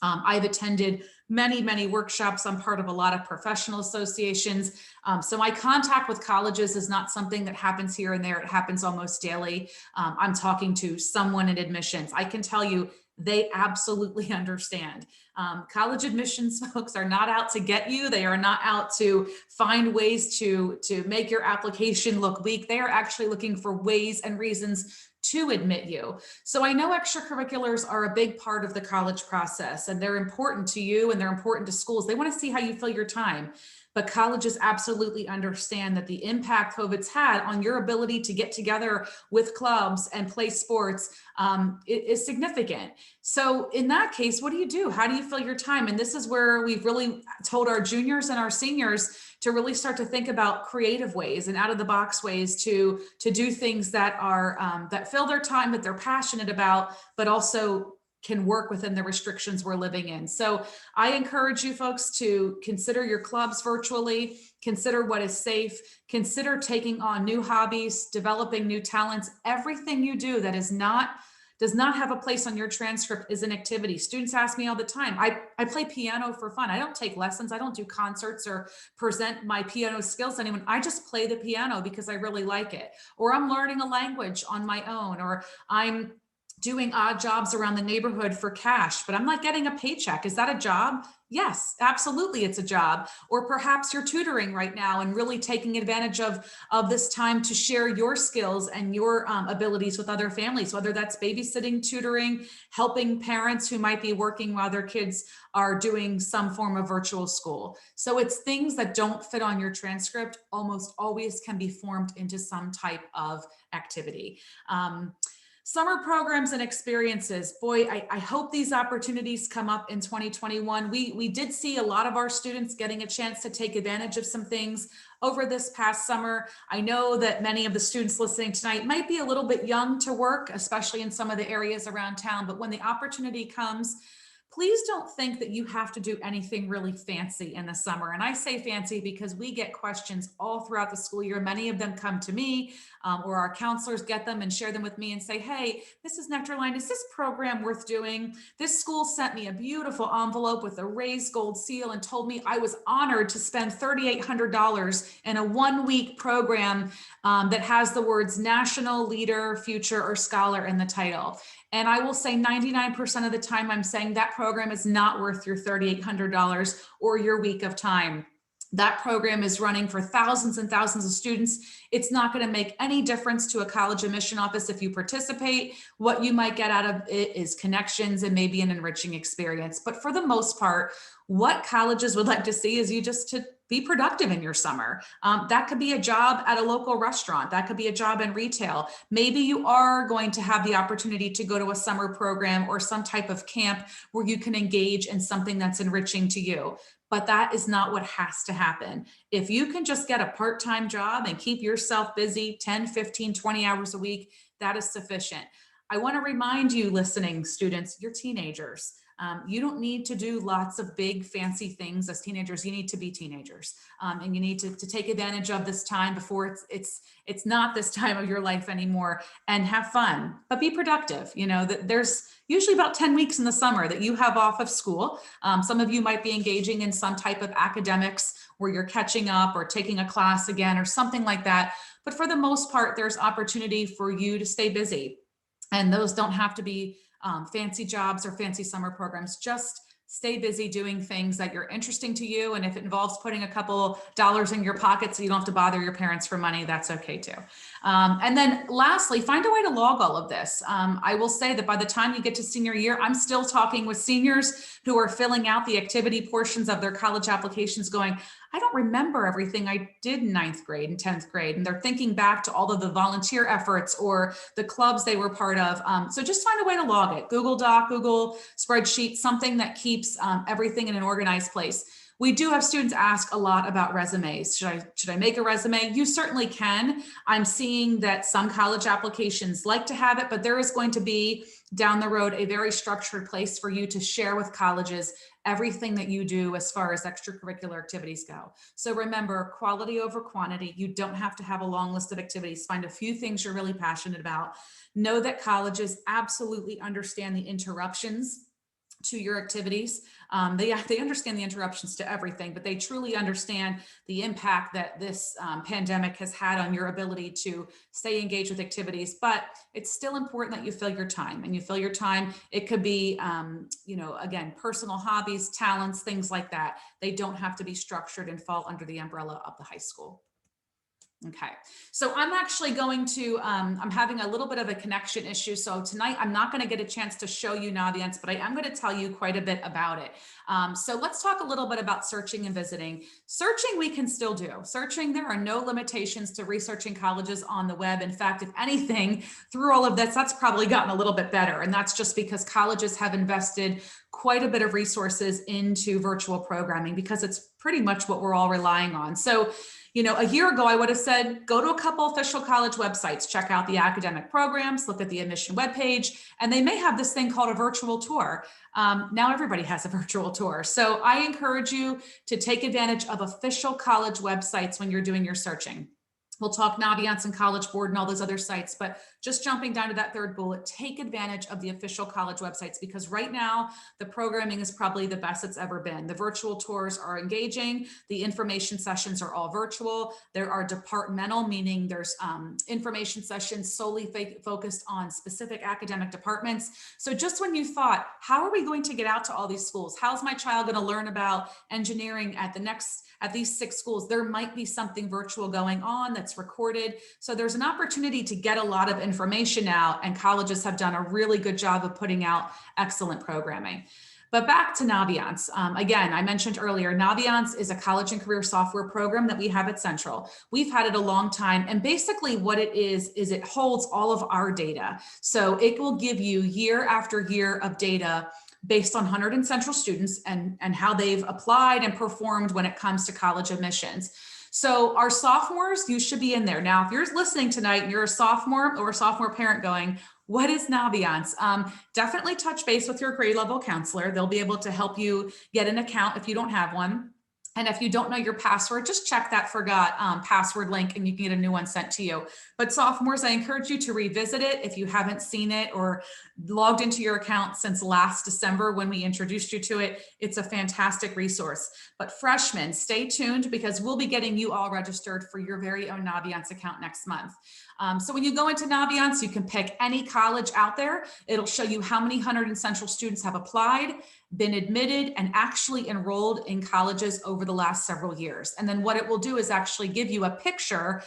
I've attended many workshops. I'm part of a lot of professional associations. So my contact with colleges is not something that happens here and there. It happens almost daily. I'm talking to someone in admissions. I can tell you they absolutely understand. College admissions folks are not out to get you. They are not out to find ways to make your application look weak. They are actually looking for ways and reasons to admit you. So I know extracurriculars are a big part of the college process, and they're important to you and they're important to schools. They want to see how you fill your time. But colleges absolutely understand that the impact COVID's had on your ability to get together with clubs and play sports is significant. So in that case, what do? How do you fill your time? And this is where we've really told our juniors and our seniors to really start to think about creative ways and out of the box ways to do things that are that fill their time, that they're passionate about, but also can work within the restrictions we're living in. So I encourage you folks to consider your clubs virtually, consider what is safe, consider taking on new hobbies, developing new talents. Everything you do that does not have a place on your transcript is an activity. Students ask me all the time, I play piano for fun. I don't take lessons. I don't do concerts or present my piano skills to anyone. I just play the piano because I really like it. Or I'm learning a language on my own, or I'm doing odd jobs around the neighborhood for cash, but I'm not getting a paycheck. Is that a job? Yes, absolutely, it's a job. Or perhaps you're tutoring right now and really taking advantage of this time to share your skills and your abilities with other families, whether that's babysitting, tutoring, helping parents who might be working while their kids are doing some form of virtual school. So it's things that don't fit on your transcript almost always can be formed into some type of activity. Summer programs and experiences. Boy, I hope these opportunities come up in 2021. We did see a lot of our students getting a chance to take advantage of some things over this past summer. I know that many of the students listening tonight might be a little bit young to work, especially in some of the areas around town, but when the opportunity comes, please don't think that you have to do anything really fancy in the summer. And I say fancy because we get questions all throughout the school year. Many of them come to me or our counselors get them and share them with me and say, hey, this is Nectarline. Is this program worth doing? This school sent me a beautiful envelope with a raised gold seal and told me I was honored to spend $3,800 in a 1-week program that has the words National Leader, Future, or Scholar in the title. And I will say 99% of the time I'm saying that program is not worth your $3,800 or your week of time. That program is running for thousands and thousands of students. It's not going to make any difference to a college admission office if you participate. What you might get out of it is connections and maybe an enriching experience. But for the most part, what colleges would like to see is you just to be productive in your summer. That could be a job at a local restaurant. That could be a job in retail. Maybe you are going to have the opportunity to go to a summer program or some type of camp where you can engage in something that's enriching to you. But that is not what has to happen. If you can just get a part-time job and keep yourself busy 10, 15, 20 hours a week, that is sufficient. I want to remind you, listening students, you're teenagers. You don't need to do lots of big fancy things as teenagers. You need to be teenagers, and you need to take advantage of this time before it's not this time of your life anymore, and have fun, but be productive. You know, that there's usually about 10 weeks in the summer that you have off of school. Some of you might be engaging in some type of academics where you're catching up or taking a class again or something like that. But for the most part, there's opportunity for you to stay busy. And those don't have to be fancy jobs or fancy summer programs. Just stay busy doing things that you're interesting to you. And if it involves putting a couple dollars in your pocket so you don't have to bother your parents for money, that's okay too. And then lastly, find a way to log all of this. I will say that by the time you get to senior year, I'm still talking with seniors who are filling out the activity portions of their college applications going, I don't remember everything I did in 9th grade and 10th grade. And they're thinking back to all of the volunteer efforts or the clubs they were part of. So just find a way to log it. Google Doc, Google Spreadsheet, something that keeps everything in an organized place. We do have students ask a lot about resumes. Should I make a resume? You certainly can. I'm seeing that some college applications like to have it, but there is going to be down the road a very structured place for you to share with colleges everything that you do as far as extracurricular activities go. So remember, quality over quantity. You don't have to have a long list of activities. Find a few things you're really passionate about. Know that colleges absolutely understand the interruptions to your activities. They understand the interruptions to everything, but they truly understand the impact that this pandemic has had on your ability to stay engaged with activities. But it's still important that you fill your time, and you fill your time. It could be, again, personal hobbies, talents, things like that. They don't have to be structured and fall under the umbrella of the high school. Okay, so I'm actually going to, I'm having a little bit of a connection issue. So tonight I'm not going to get a chance to show you Naviance, but I am going to tell you quite a bit about it. So let's talk a little bit about searching and visiting. Searching we can still do. Searching, there are no limitations to researching colleges on the web. In fact, if anything, through all of this, that's probably gotten a little bit better. And that's just because colleges have invested quite a bit of resources into virtual programming because it's pretty much what we're all relying on. So a year ago, I would have said, go to a couple official college websites, check out the academic programs, look at the admission webpage, and they may have this thing called a virtual tour. Now everybody has a virtual tour. So I encourage you to take advantage of official college websites when you're doing your searching. We'll talk Naviance and College Board and all those other sites, but just jumping down to that third bullet, take advantage of the official college websites because right now the programming is probably the best it's ever been. The virtual tours are engaging. The information sessions are all virtual. There are departmental, meaning there's information sessions solely focused on specific academic departments. So just when you thought, how are we going to get out to all these schools? How's my child going to learn about engineering at these 6 schools? There might be something virtual going on that's recorded. So there's an opportunity to get a lot of information out, and colleges have done a really good job of putting out excellent programming. But back to Naviance. Again, I mentioned earlier, Naviance is a college and career software program that we have at Central. We've had it a long time. And basically what it is it holds all of our data. So it will give you year after year of data based on Hunterdon Central students and how they've applied and performed when it comes to college admissions. So our sophomores, you should be in there. Now, if you're listening tonight and you're a sophomore or a sophomore parent going, what is Naviance? Definitely touch base with your grade level counselor. They'll be able to help you get an account if you don't have one. And if you don't know your password, just check that forgot password link and you can get a new one sent to you. But sophomores, I encourage you to revisit it if you haven't seen it or logged into your account since last December when we introduced you to it. It's a fantastic resource. But freshmen, stay tuned because we'll be getting you all registered for your very own Naviance account next month. So when you go into Naviance, you can pick any college out there. It'll show you how many Hunterdon Central students have applied, been admitted and actually enrolled in colleges over the last several years. And then what it will do is actually give you a picture,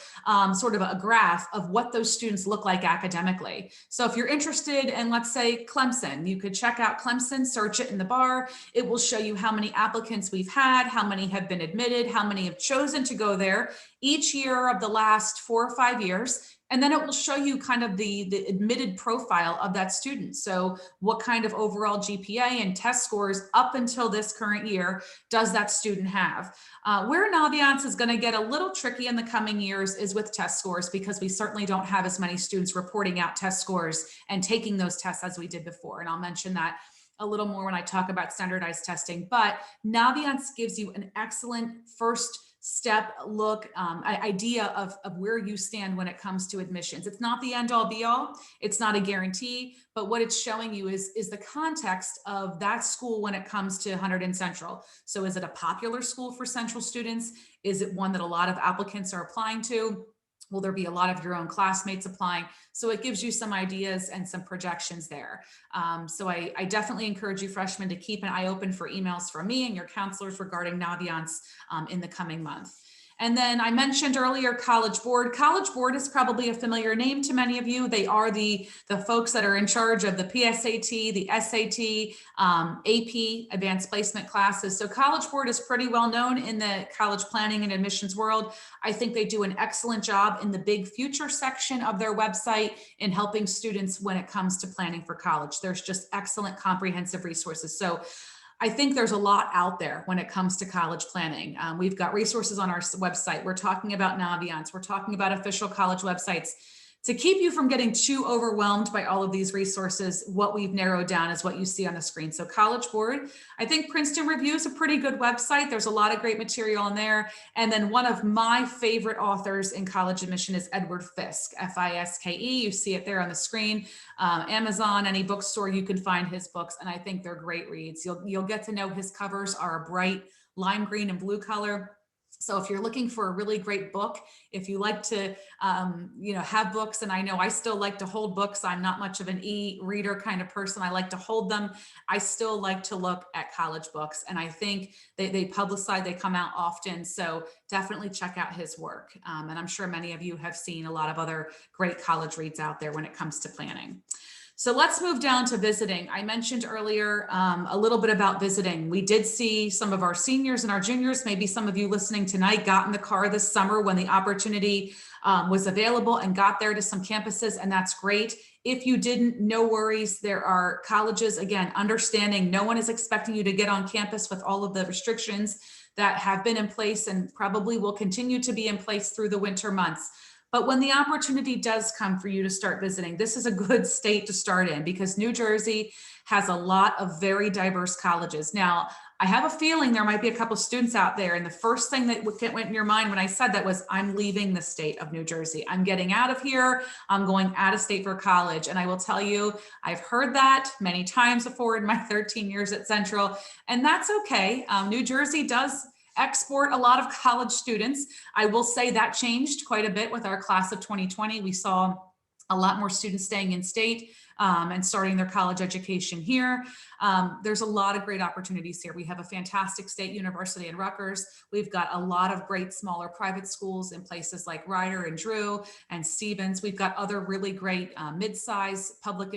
sort of a graph of what those students look like academically. So if you're interested in, let's say, Clemson, you could check out Clemson, search it in the bar. It will show you how many applicants we've had, how many have been admitted, how many have chosen to go there each year of the last 4 or 5 years. And then it will show you kind of the admitted profile of that student. So what kind of overall GPA and test scores up until this current year does that student have? Where Naviance is going to get a little tricky in the coming years is with test scores, because we certainly don't have as many students reporting out test scores and taking those tests as we did before. And I'll mention that a little more when I talk about standardized testing. But Naviance gives you an excellent first step look, idea of where you stand when it comes to admissions. It's not the end all be all. It's not a guarantee, but what it's showing you is the context of that school when it comes to Hunterdon Central. So is it a popular school for Central students? Is it one that a lot of applicants are applying to? Will there be a lot of your own classmates applying? So it gives you some ideas and some projections there. So I definitely encourage you freshmen to keep an eye open for emails from me and your counselors regarding Naviance in the coming month. And then I mentioned earlier College Board. College Board is probably a familiar name to many of you. They are the folks that are in charge of the PSAT, the SAT, AP, advanced placement classes. So College Board is pretty well known in the college planning and admissions world. I think they do an excellent job in the big future section of their website in helping students when it comes to planning for college. There's just excellent comprehensive resources. So I think there's a lot out there when it comes to college planning. We've got resources on our website. We're talking about Naviance. We're talking about official college websites. To keep you from getting too overwhelmed by all of these resources, what we've narrowed down is what you see on the screen. So College Board, I think Princeton Review is a pretty good website. There's a lot of great material on there. And then one of my favorite authors in college admission is Edward Fiske, F-I-S-K-E. You see it there on the screen. Amazon, any bookstore, you can find his books. And I think they're great reads. You'll get to know his covers are a bright lime green and blue color. So if you're looking for a really great book, if you like to, have books, and I know I still like to hold books. I'm not much of an e-reader kind of person. I like to hold them. I still like to look at college books, and I think they publicize, they come out often. So definitely check out his work. And I'm sure many of you have seen a lot of other great college reads out there when it comes to planning. So let's move down to visiting. I mentioned earlier a little bit about visiting. We did see some of our seniors and our juniors, maybe some of you listening tonight got in the car this summer when the opportunity was available and got there to some campuses, and that's great. If you didn't, no worries. There are colleges, again, understanding no one is expecting you to get on campus with all of the restrictions that have been in place and probably will continue to be in place through the winter months. But when the opportunity does come for you to start visiting, this is a good state to start in because New Jersey has a lot of very diverse colleges. Now, I have a feeling there might be a couple of students out there, and the first thing that went in your mind when I said that was, I'm leaving the state of New Jersey. I'm getting out of here. I'm going out of state for college. And I will tell you, I've heard that many times before in my 13 years at Central, and that's okay. New Jersey does export a lot of college students. I will say that changed quite a bit with our class of 2020. We saw a lot more students staying in state and starting their college education here. There's a lot of great opportunities here. We have a fantastic state university in Rutgers. We've got a lot of great smaller private schools in places like Rider and Drew and Stevens. We've got other really great mid-sized public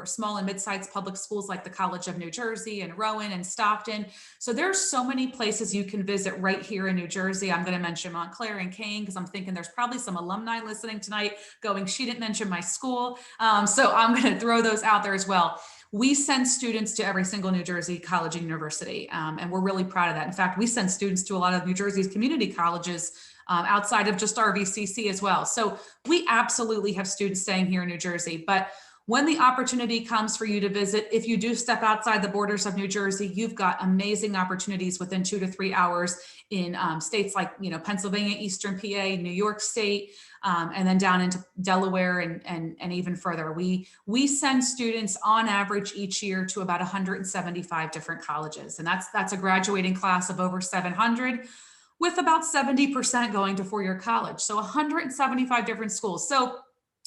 small and mid-sized public schools like the College of New Jersey and Rowan and Stockton. So there's so many places you can visit right here in New Jersey. I'm going to mention Montclair and Kane because I'm thinking there's probably some alumni listening tonight going, she didn't mention my school. So I'm going to throw those out there as well. We send students to every single New Jersey college and university, and we're really proud of that. In fact, we send students to a lot of New Jersey's community colleges outside of just our VCC as well. So we absolutely have students staying here in New Jersey. But when the opportunity comes for you to visit, if you do step outside the borders of New Jersey, you've got amazing opportunities within 2 to 3 hours in states like, Pennsylvania, Eastern PA, New York State, and then down into Delaware and even further. We send students on average each year to about 175 different colleges. And that's a graduating class of over 700 with about 70% going to four-year college. So 175 different schools. So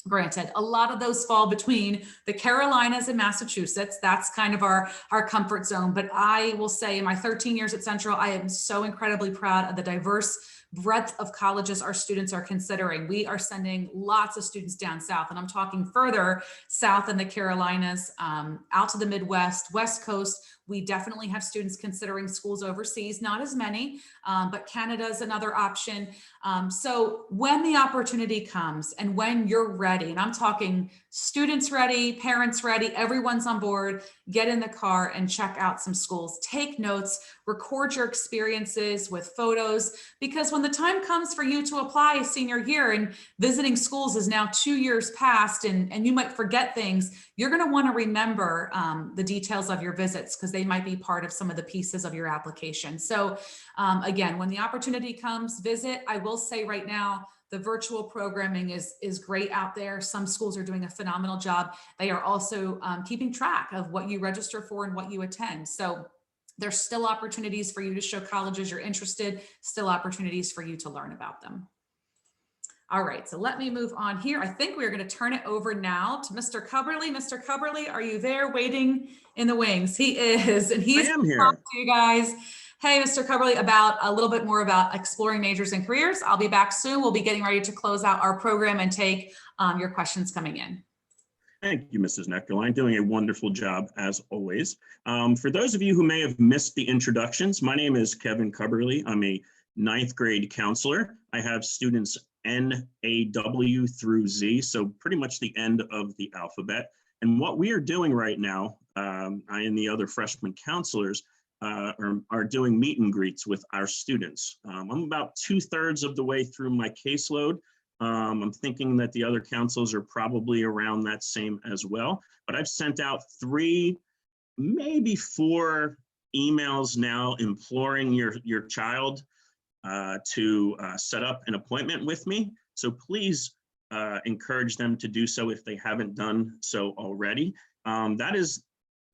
Granted, a lot of those fall between the Carolinas and Massachusetts. That's kind of our comfort zone. But I will say in my 13 years at Central, I am so incredibly proud of the diverse breadth of colleges our students are considering. We are sending lots of students down south, and I'm talking further south in the Carolinas, out to the Midwest, West Coast. We definitely have students considering schools overseas, not as many, but Canada is another option. So when the opportunity comes and when you're ready, and I'm talking students ready, parents ready, everyone's on board, get in the car and check out some schools, take notes, record your experiences with photos, because when the time comes for you to apply senior year and visiting schools is now 2 years past and you might forget things, you're going to want to remember the details of your visits because they might be part of some of the pieces of your application. So again, when the opportunity comes, visit. I will say right now, the virtual programming is great out there. Some schools are doing a phenomenal job. They are also keeping track of what you register for and what you attend. So there's still opportunities for you to show colleges you're interested, still opportunities for you to learn about them. All right, so let me move on here. I think we're going to turn it over now to Mr. Cubberly. Mr. Cubberly, are you there waiting in the wings? He is, and he's I am here. talk to you guys. Hey, Mr. Cubberly, about a little bit more about exploring majors and careers. I'll be back soon. We'll be getting ready to close out our program and take your questions coming in. Thank you, Mrs. Neckerline, doing a wonderful job as always. For those of you who may have missed the introductions, my name is Kevin Cubberly. I'm a 9th grade counselor. I have students NAW through Z, so pretty much the end of the alphabet. And what we are doing right now, I and the other freshman counselors are doing meet and greets with our students. I'm about 2/3 of the way through my caseload. I'm thinking that the other counselors are probably around that same as well, but I've sent out 3, maybe 4 emails now imploring your child to set up an appointment with me. So please encourage them to do so if they haven't done so already. That is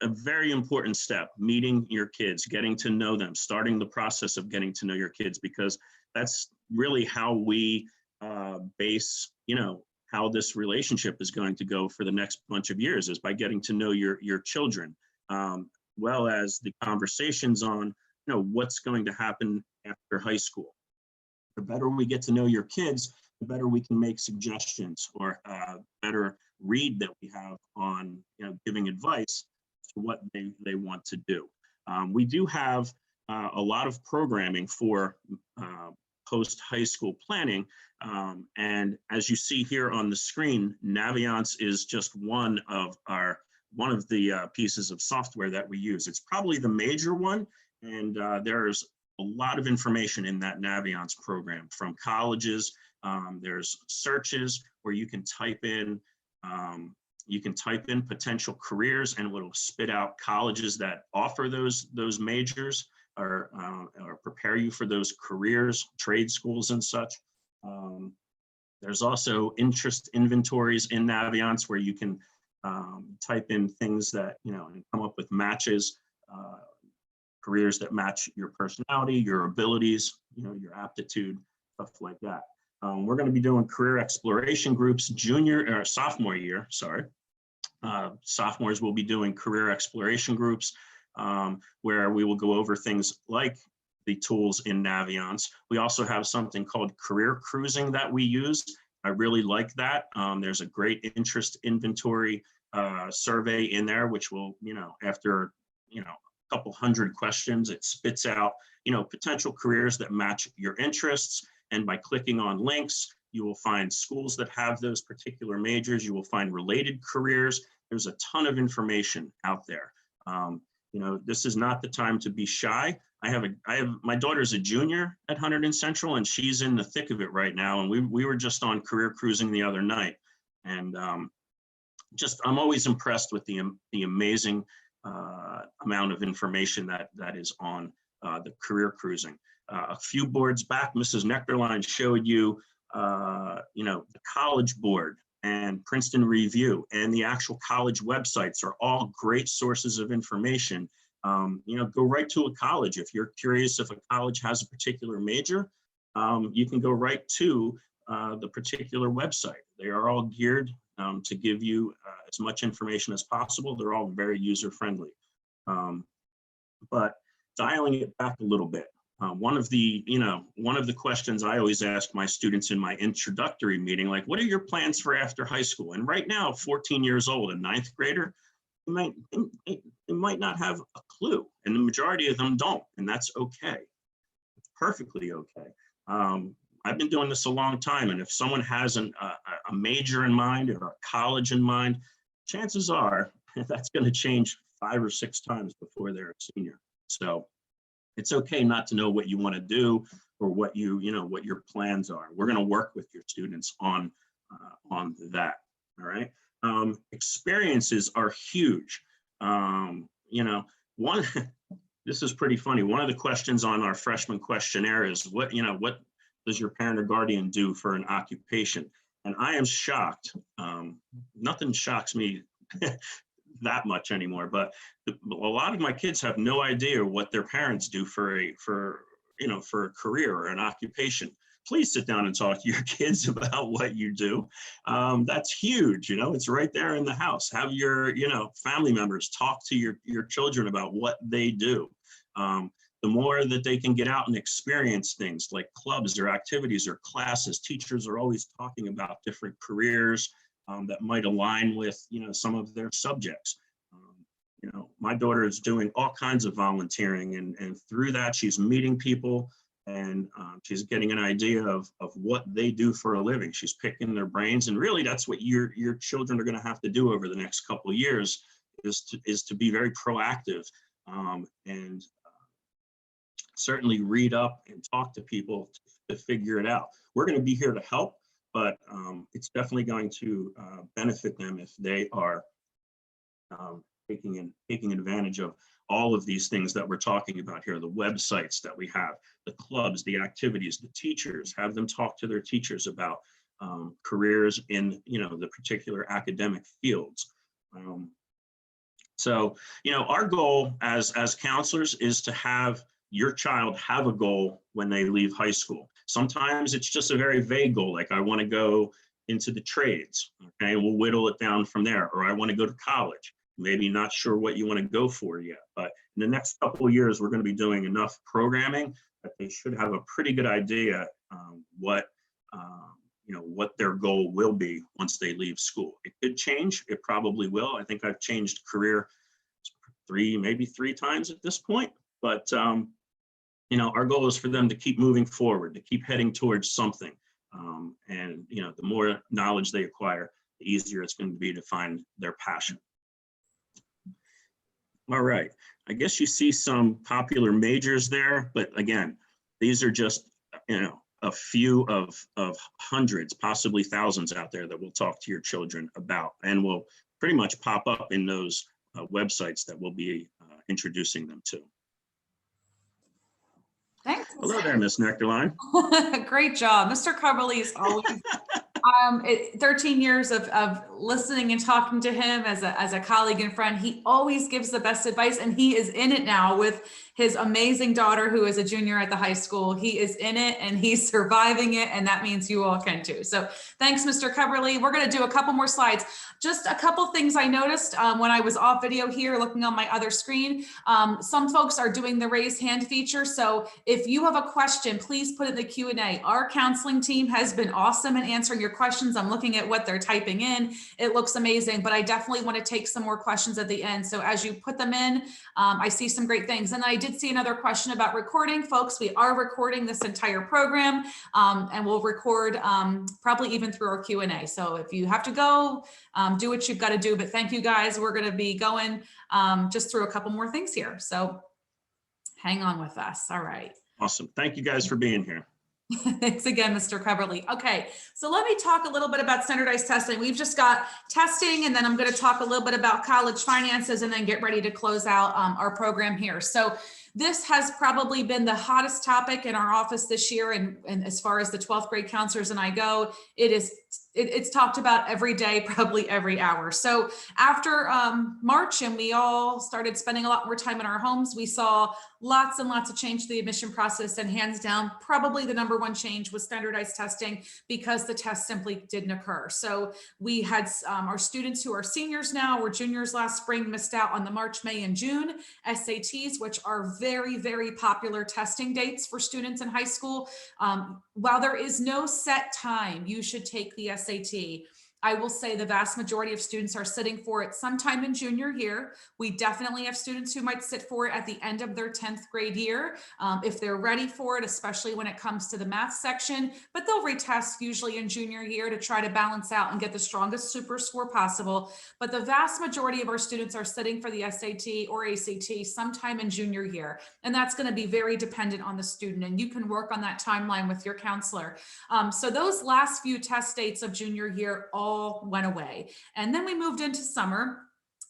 a very important step, meeting your kids, getting to know them, starting the process of getting to know your kids, because that's really how we base, how this relationship is going to go for the next bunch of years, is by getting to know your children, well as the conversations on, what's going to happen after high school. The better we get to know your kids, the better we can make suggestions or better read that we have on, giving advice to what they want to do. We do have a lot of programming for post-high school planning. And as you see here on the screen, Naviance is just one of the pieces of software that we use. It's probably the major one, and there's a lot of information in that Naviance program from colleges. There's searches where you can type in potential careers, and it'll spit out colleges that offer those majors or prepare you for those careers, trade schools and such. There's also interest inventories in Naviance where you can type in things that, and come up with matches, careers that match your personality, your abilities, your aptitude, stuff like that. We're going to be doing career exploration groups sophomore year, sorry. Sophomores will be doing career exploration groups where we will go over things like the tools in Naviance. We also have something called career cruising that we use. I really like that. There's a great interest inventory survey in there, which will, after, a couple hundred questions, it spits out, potential careers that match your interests. And by clicking on links, you will find schools that have those particular majors. You will find related careers. There's a ton of information out there. This is not the time to be shy. My daughter's a junior at Hunterdon Central, and she's in the thick of it right now. And we were just on career cruising the other night. And I'm always impressed with the amazing amount of information that is on the career cruising. A few boards back, Mrs. Neckerline showed you, the College Board and Princeton Review and the actual college websites are all great sources of information. Go right to a college. If you're curious if a college has a particular major, you can go right to the particular website. They are all geared to give you as much information as possible. They're all very user-friendly. But dialing it back a little bit, one of the questions I always ask my students in my introductory meeting, like, what are your plans for after high school? And right now, 14 years old, a ninth grader, they might not have a clue, and the majority of them don't, and that's okay. It's perfectly okay. I've been doing this a long time, and if someone has a major in mind or a college in mind, chances are that's going to change 5 or 6 times before they're a senior. So it's okay not to know what you want to do or what what your plans are. We're going to work with your students on that. All right. Experiences are huge. This is pretty funny. One of the questions on our freshman questionnaire is what does your parent or guardian do for an occupation? And I am shocked. Nothing shocks me that much anymore, but a lot of my kids have no idea what their parents do for a career or an occupation. Please sit down and talk to your kids about what you do. That's huge. It's right there in the house. Have your family members talk to your children about what they do. The more that they can get out and experience things like clubs or activities or classes, teachers are always talking about different careers that might align with some of their subjects. My daughter is doing all kinds of volunteering, and through that she's meeting people, and she's getting an idea of what they do for a living. She's picking their brains, and really that's what your children are going to have to do over the next couple of years is to be very proactive and certainly read up and talk to people to figure it out. We're going to be here to help, but it's definitely going to benefit them if they are taking advantage of all of these things that we're talking about here, the websites that we have, the clubs, the activities, the teachers, have them talk to their teachers about careers in the particular academic fields. So our goal as counselors is to have your child have a goal when they leave high school. Sometimes it's just a very vague goal, like I want to go into the trades, okay, we'll whittle it down from there, or I want to go to college. Maybe not sure what you want to go for yet, but in the next couple of years, we're going to be doing enough programming that they should have a pretty good idea what their goal will be once they leave school. It could change. It probably will. I think I've changed career maybe three times at this point, but our goal is for them to keep moving forward, to keep heading towards something. And the more knowledge they acquire, the easier it's going to be to find their passion. All right, I guess you see some popular majors there, but again, these are just, a few of hundreds, possibly thousands out there that we'll talk to your children about, and will pretty much pop up in those websites that we'll be introducing them to. Thanks. Hello there, Miss Nectarline. Great job. Mr. Coverly is always 13 years of listening and talking to him as a colleague and friend. He always gives the best advice, and he is in it now with his amazing daughter, who is a junior at the high school. He is in it and he's surviving it, and that means you all can too. So thanks, Mr. Coverly. We're going to do a couple more slides. Just a couple things I noticed when I was off video here looking on my other screen. Some folks are doing the raise hand feature. So if you have a question, please put it in the Q&A. Our counseling team has been awesome in answering your questions. I'm looking at what they're typing in. It looks amazing, but I definitely want to take some more questions at the end. So as you put them in, I see some great things. And I did see another question about recording. Folks, we are recording this entire program, and we'll record probably even through our Q&A. So if you have to go, do what you've got to do. But thank you guys. We're going to be going just through a couple more things here. So hang on with us. All right. Awesome. Thank you guys for being here. Thanks again, Mr. Coverly. Okay, so let me talk a little bit about standardized testing. We've just got testing, and then I'm going to talk a little bit about college finances and then get ready to close out our program here. So this has probably been the hottest topic in our office this year. And as far as the 12th grade counselors and I go, it is it's talked about every day, probably every hour. So after March and we all started spending a lot more time in our homes, we saw lots and lots of change to the admission process, and hands down, probably the number one change was standardized testing, because the test simply didn't occur. So we had our students who are seniors now, or juniors last spring, missed out on the March, May, and June SATs, which are very, very popular testing dates for students in high school. While there is no set time you should take the SAT, I will say the vast majority of students are sitting for it sometime in junior year. We definitely have students who might sit for it at the end of their 10th grade year, if they're ready for it, especially when it comes to the math section, but they'll retest usually in junior year to try to balance out and get the strongest super score possible. But the vast majority of our students are sitting for the SAT or ACT sometime in junior year. And that's going to be very dependent on the student, and you can work on that timeline with your counselor. So those last few test dates of junior year all went away. And then we moved into summer,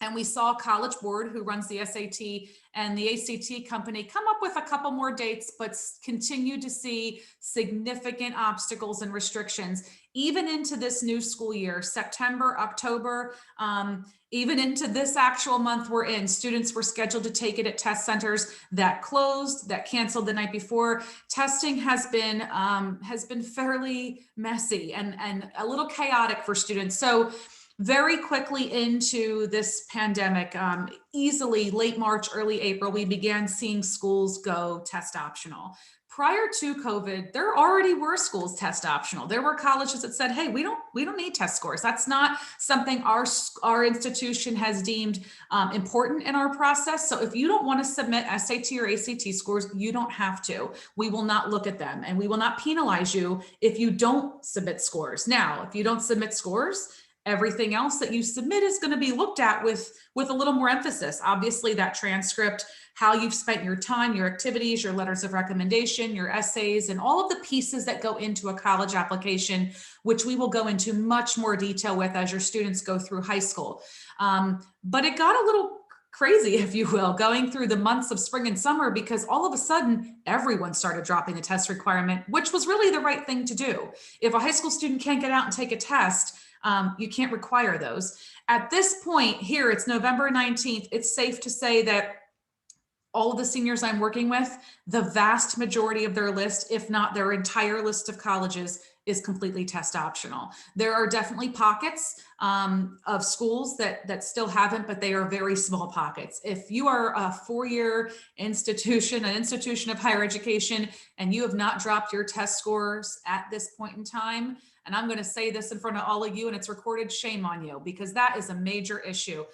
and we saw College Board, who runs the SAT, and the ACT company come up with a couple more dates, but continue to see significant obstacles and restrictions, even into this new school year, September, October, even into this actual month we're in. Students were scheduled to take it at test centers that closed, that canceled the night before. Testing has been fairly messy and a little chaotic for students. So very quickly into this pandemic, easily late March, early April, we began seeing schools go test optional. Prior to COVID, there already were schools test optional. There were colleges that said, hey, we don't need test scores. That's not something our institution has deemed important in our process. So if you don't want to submit SAT or ACT scores, you don't have to. We will not look at them, and we will not penalize you if you don't submit scores. Now, if you don't submit scores, everything else that you submit is going to be looked at with a little more emphasis. Obviously, that transcript, how you've spent your time, your activities, your letters of recommendation, your essays, and all of the pieces that go into a college application, which we will go into much more detail with as your students go through high school. But it got a little crazy, if you will, going through the months of spring and summer, because all of a sudden everyone started dropping the test requirement, which was really the right thing to do. If a high school student can't get out and take a test, you can't require those. At this point here, it's November 19th. It's safe to say that all of the seniors I'm working with, the vast majority of their list, if not their entire list of colleges, is completely test optional. There are definitely pockets of schools that still haven't, but they are very small pockets. If you are a four-year institution, an institution of higher education, and you have not dropped your test scores at this point in time, and I'm going to say this in front of all of you, and it's recorded, shame on you, because that is a major issue.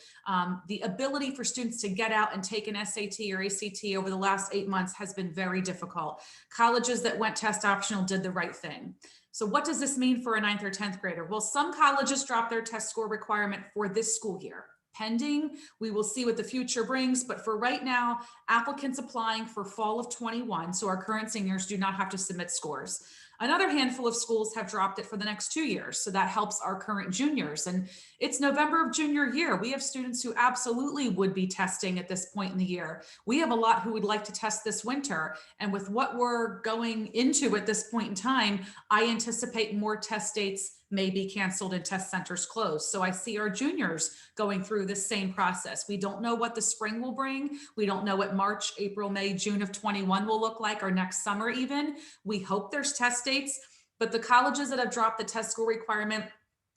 The ability for students to get out and take an SAT or ACT over the last 8 months has been very difficult. Colleges that went test optional did the right thing. So what does this mean for a 9th or 10th grader? Well, some colleges dropped their test score requirement for this school year. Pending, we will see what the future brings, but for right now, applicants applying for fall of 21, so our current seniors, do not have to submit scores. Another handful of schools have dropped it for the next 2 years. So that helps our current juniors. And it's November of junior year. We have students who absolutely would be testing at this point in the year. We have a lot who would like to test this winter. And with what we're going into at this point in time, I anticipate more test dates may be canceled and test centers closed. So I see our juniors going through this same process. We don't know what the spring will bring. We don't know what March, April, May, June of 21 will look like, or next summer even. We hope there's test dates, but the colleges that have dropped the test score requirement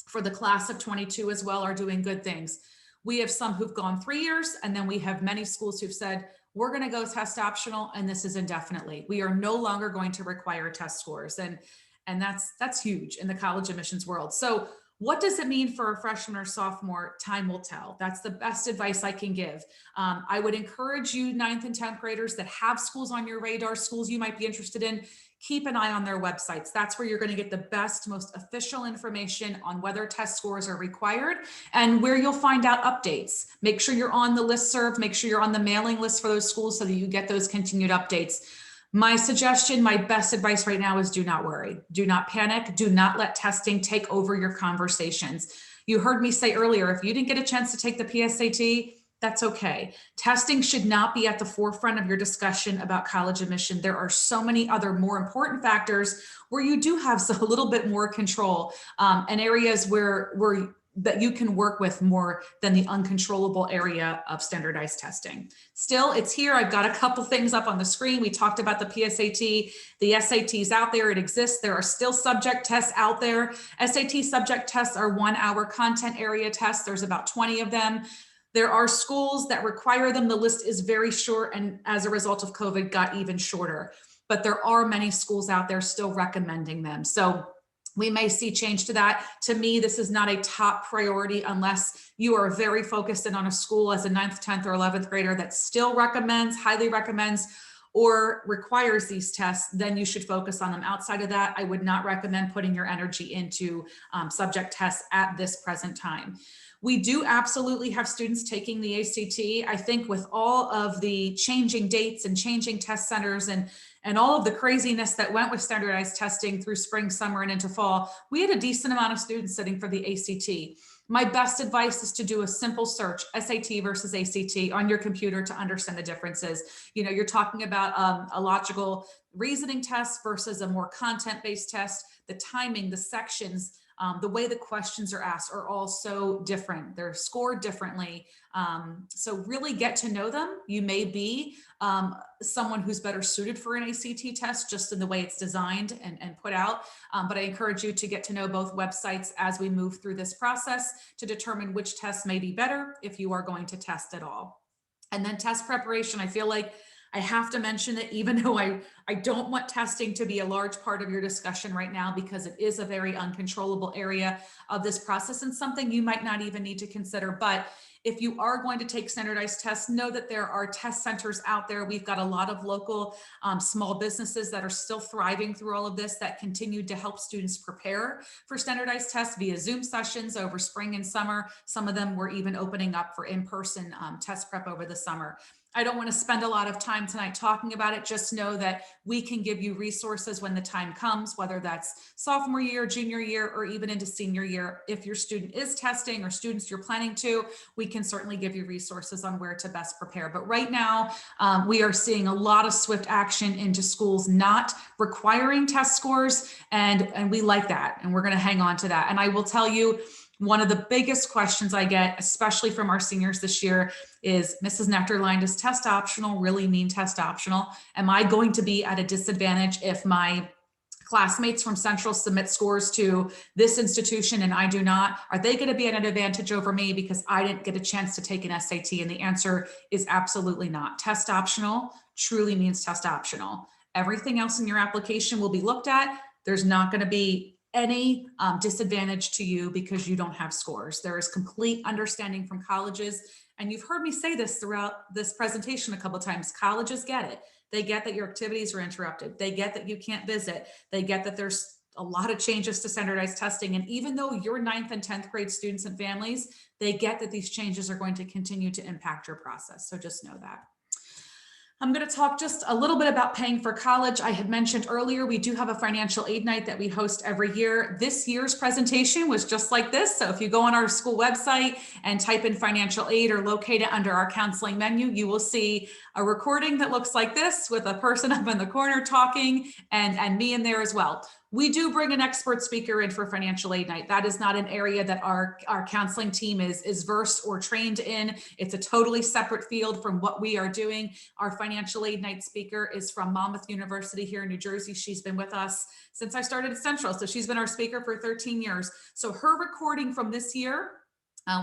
for the class of 22 as well are doing good things. We have some who've gone 3 years, and then we have many schools who've said, we're going to go test optional, and this is indefinitely. We are no longer going to require test scores. And that's huge in the college admissions world. So what does it mean for a freshman or sophomore? Time will tell. That's the best advice I can give. I would encourage you 9th and 10th graders that have schools on your radar, schools you might be interested in, keep an eye on their websites. That's where you're going to get the best, most official information on whether test scores are required and where you'll find out updates. Make sure you're on the listserv, make sure you're on the mailing list for those schools so that you get those continued updates. My suggestion, my best advice right now is do not worry. Do not panic. Do not let testing take over your conversations. You heard me say earlier, if you didn't get a chance to take the PSAT, That's okay. Testing should not be at the forefront of your discussion about college admission. There are so many other more important factors where you do have a little bit more control, and areas where that you can work with more than the uncontrollable area of standardized testing. Still, it's here. I've got a couple things up on the screen. We talked about the PSAT, the SATs out there. It exists. There are still subject tests out there. SAT subject tests are 1 hour content area tests. There's about 20 of them. There are schools that require them. The list is very short, and as a result of COVID got even shorter, but there are many schools out there still recommending them. So we may see change to that. To me, this is not a top priority unless you are very focused in on a school as a 9th, 10th, or 11th grader that still recommends, highly recommends, or requires these tests, then you should focus on them. Outside of that, I would not recommend putting your energy into subject tests at this present time. We do absolutely have students taking the ACT. I think with all of the changing dates and changing test centers and all of the craziness that went with standardized testing through spring, summer, and into fall, we had a decent amount of students sitting for the ACT. My best advice is to do a simple search, SAT versus ACT, on your computer to understand the differences. You know, you're talking about a logical reasoning test versus a more content-based test. The timing, the sections, the way the questions are asked are all so different. They're scored differently. So really get to know them. You may be someone who's better suited for an ACT test just in the way it's designed and put out. But I encourage you to get to know both websites as we move through this process to determine which tests may be better if you are going to test at all. And then test preparation, I feel like I have to mention it, even though I don't want testing to be a large part of your discussion right now, because it is a very uncontrollable area of this process and something you might not even need to consider. But if you are going to take standardized tests, know that there are test centers out there. We've got a lot of local small businesses that are still thriving through all of this that continue to help students prepare for standardized tests via Zoom sessions over spring and summer. Some of them were even opening up for in-person test prep over the summer. I don't want to spend a lot of time tonight talking about it. Just know that we can give you resources when the time comes, whether that's sophomore year, junior year, or even into senior year. If your student is testing or students you're planning to, we can certainly give you resources on where to best prepare. But right now, we are seeing a lot of swift action into schools not requiring test scores, and we like that, and we're going to hang on to that. And I will tell you, one of the biggest questions I get, especially from our seniors this year, is, Mrs. Nectarline, does test optional really mean test optional? Am I going to be at a disadvantage if my classmates from Central submit scores to this institution and I do not? Are they going to be at an advantage over me because I didn't get a chance to take an SAT? And the answer is absolutely not. Test optional truly means test optional. Everything else in your application will be looked at. There's not going to be any disadvantage to you because you don't have scores. There is complete understanding from colleges, and you've heard me say this throughout this presentation a couple of times. Colleges get it. They get that your activities are interrupted. They get that you can't visit. They get that there's a lot of changes to standardized testing. And even though you're 9th and 10th grade students and families, they get that these changes are going to continue to impact your process. So just know that. I'm going to talk just a little bit about paying for college. I had mentioned earlier, we do have a financial aid night that we host every year. This year's presentation was just like this. So if you go on our school website and type in financial aid or locate it under our counseling menu, you will see a recording that looks like this with a person up in the corner talking and me in there as well. We do bring an expert speaker in for financial aid night. That is not an area that our counseling team is versed or trained in. It's a totally separate field from what we are doing. Our financial aid night speaker is from Monmouth University here in New Jersey. She's been with us since I started at Central. So she's been our speaker for 13 years. So her recording from this year,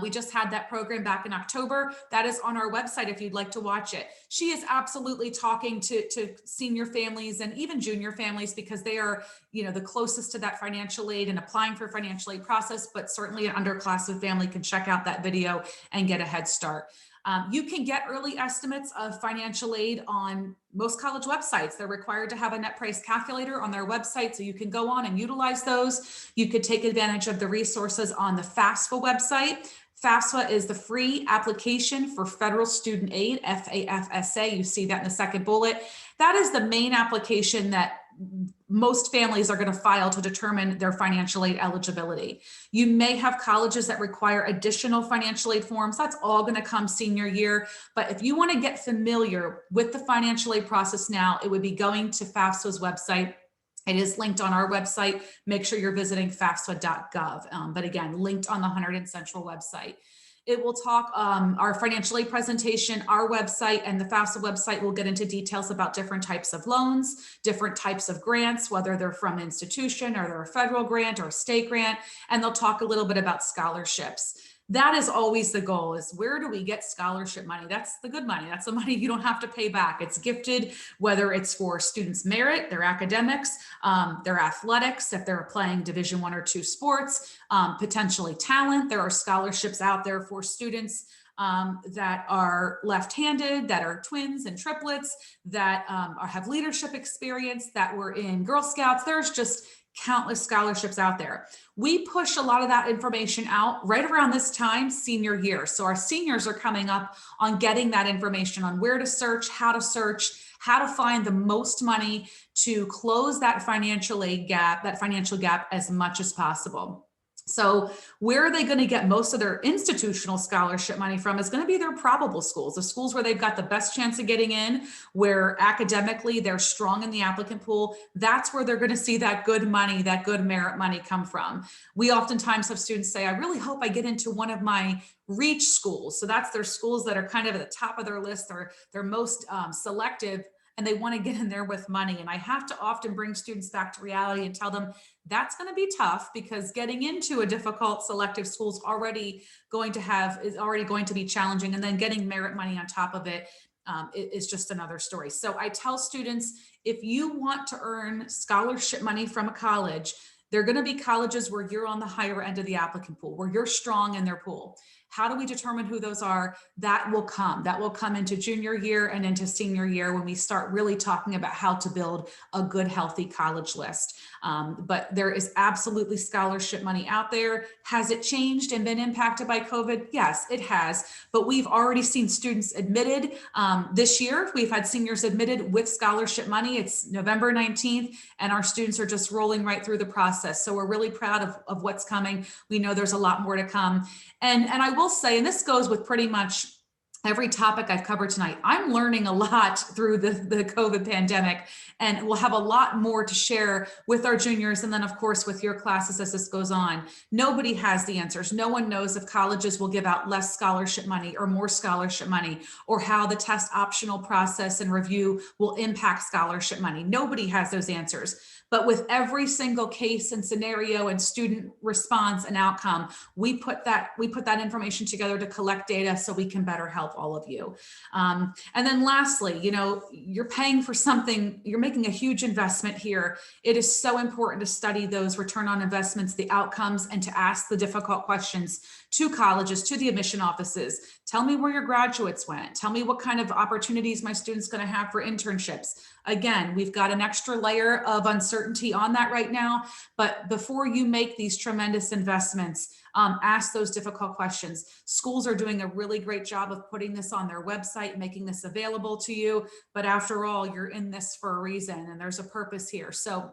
we just had that program back in October. That is on our website if you'd like to watch it. She is absolutely talking to senior families and even junior families because they are, you know, the closest to that financial aid and applying for financial aid process, but certainly an underclassmen family can check out that video and get a head start. You can get early estimates of financial aid on most college websites. They're required to have a net price calculator on their website, so you can go on and utilize those. You could take advantage of the resources on the FAFSA website. FAFSA is the free application for federal student aid, FAFSA. You see that in the second bullet. That is the main application that most families are going to file to determine their financial aid eligibility. You may have colleges that require additional financial aid forms. That's all going to come senior year. But if you want to get familiar with the financial aid process now, it would be going to FAFSA's website. It is linked on our website. Make sure you're visiting fafsa.gov. But again, linked on the Hunterdon Central website. It will talk our financial aid presentation, our website, and the FAFSA website will get into details about different types of loans, different types of grants, whether they're from an institution or they're a federal grant or a state grant, and they'll talk a little bit about scholarships. That is always the goal, is where do we get scholarship money? That's the good money. That's the money you don't have to pay back. It's gifted, whether it's for students' merit, their academics, their athletics, if they're playing Division I or II sports, potentially talent. There are scholarships out there for students that are left-handed, that are twins and triplets, that have leadership experience, that were in Girl Scouts. There's just countless scholarships out there. We push a lot of that information out right around this time, senior year. So our seniors are coming up on getting that information on where to search, how to find the most money to close that financial aid gap, that financial gap, as much as possible. So where are they going to get most of their institutional scholarship money from is going to be their probable schools, the schools where they've got the best chance of getting in, where academically they're strong in the applicant pool. That's where they're going to see that good money, that good merit money come from. We oftentimes have students say, I really hope I get into one of my reach schools. So that's their schools that are kind of at the top of their list, or they're most selective, and they want to get in there with money. And I have to often bring students back to reality and tell them that's going to be tough, because getting into a difficult selective school is already going to be challenging. And then getting merit money on top of it is just another story. So I tell students, if you want to earn scholarship money from a college, there are going to be colleges where you're on the higher end of the applicant pool, where you're strong in their pool. How do we determine who those are? That will come into junior year and into senior year, when we start really talking about how to build a good, healthy college list. But there is absolutely scholarship money out there. Has it changed and been impacted by COVID? Yes, it has. But we've already seen students admitted this year. We've had seniors admitted with scholarship money. It's November 19th, and our students are just rolling right through the process. So we're really proud of what's coming. We know there's a lot more to come. And I will say, and this goes with pretty much every topic I've covered tonight, I'm learning a lot through the COVID pandemic, and we'll have a lot more to share with our juniors. And then of course, with your classes as this goes on. Nobody has the answers. No one knows if colleges will give out less scholarship money or more scholarship money, or how the test optional process and review will impact scholarship money. Nobody has those answers. But with every single case and scenario and student response and outcome, we put that information together to collect data so we can better help all of you. And then lastly, you're paying for something, you're making a huge investment here. It is so important to study those return on investments, the outcomes, and to ask the difficult questions to colleges, to the admission offices. Tell me where your graduates went. Tell me what kind of opportunities my students going to have for internships. Again, we've got an extra layer of uncertainty on that right now, but before you make these tremendous investments, ask those difficult questions. Schools are doing a really great job of putting this on their website, making this available to you, but after all, you're in this for a reason, and there's a purpose here. So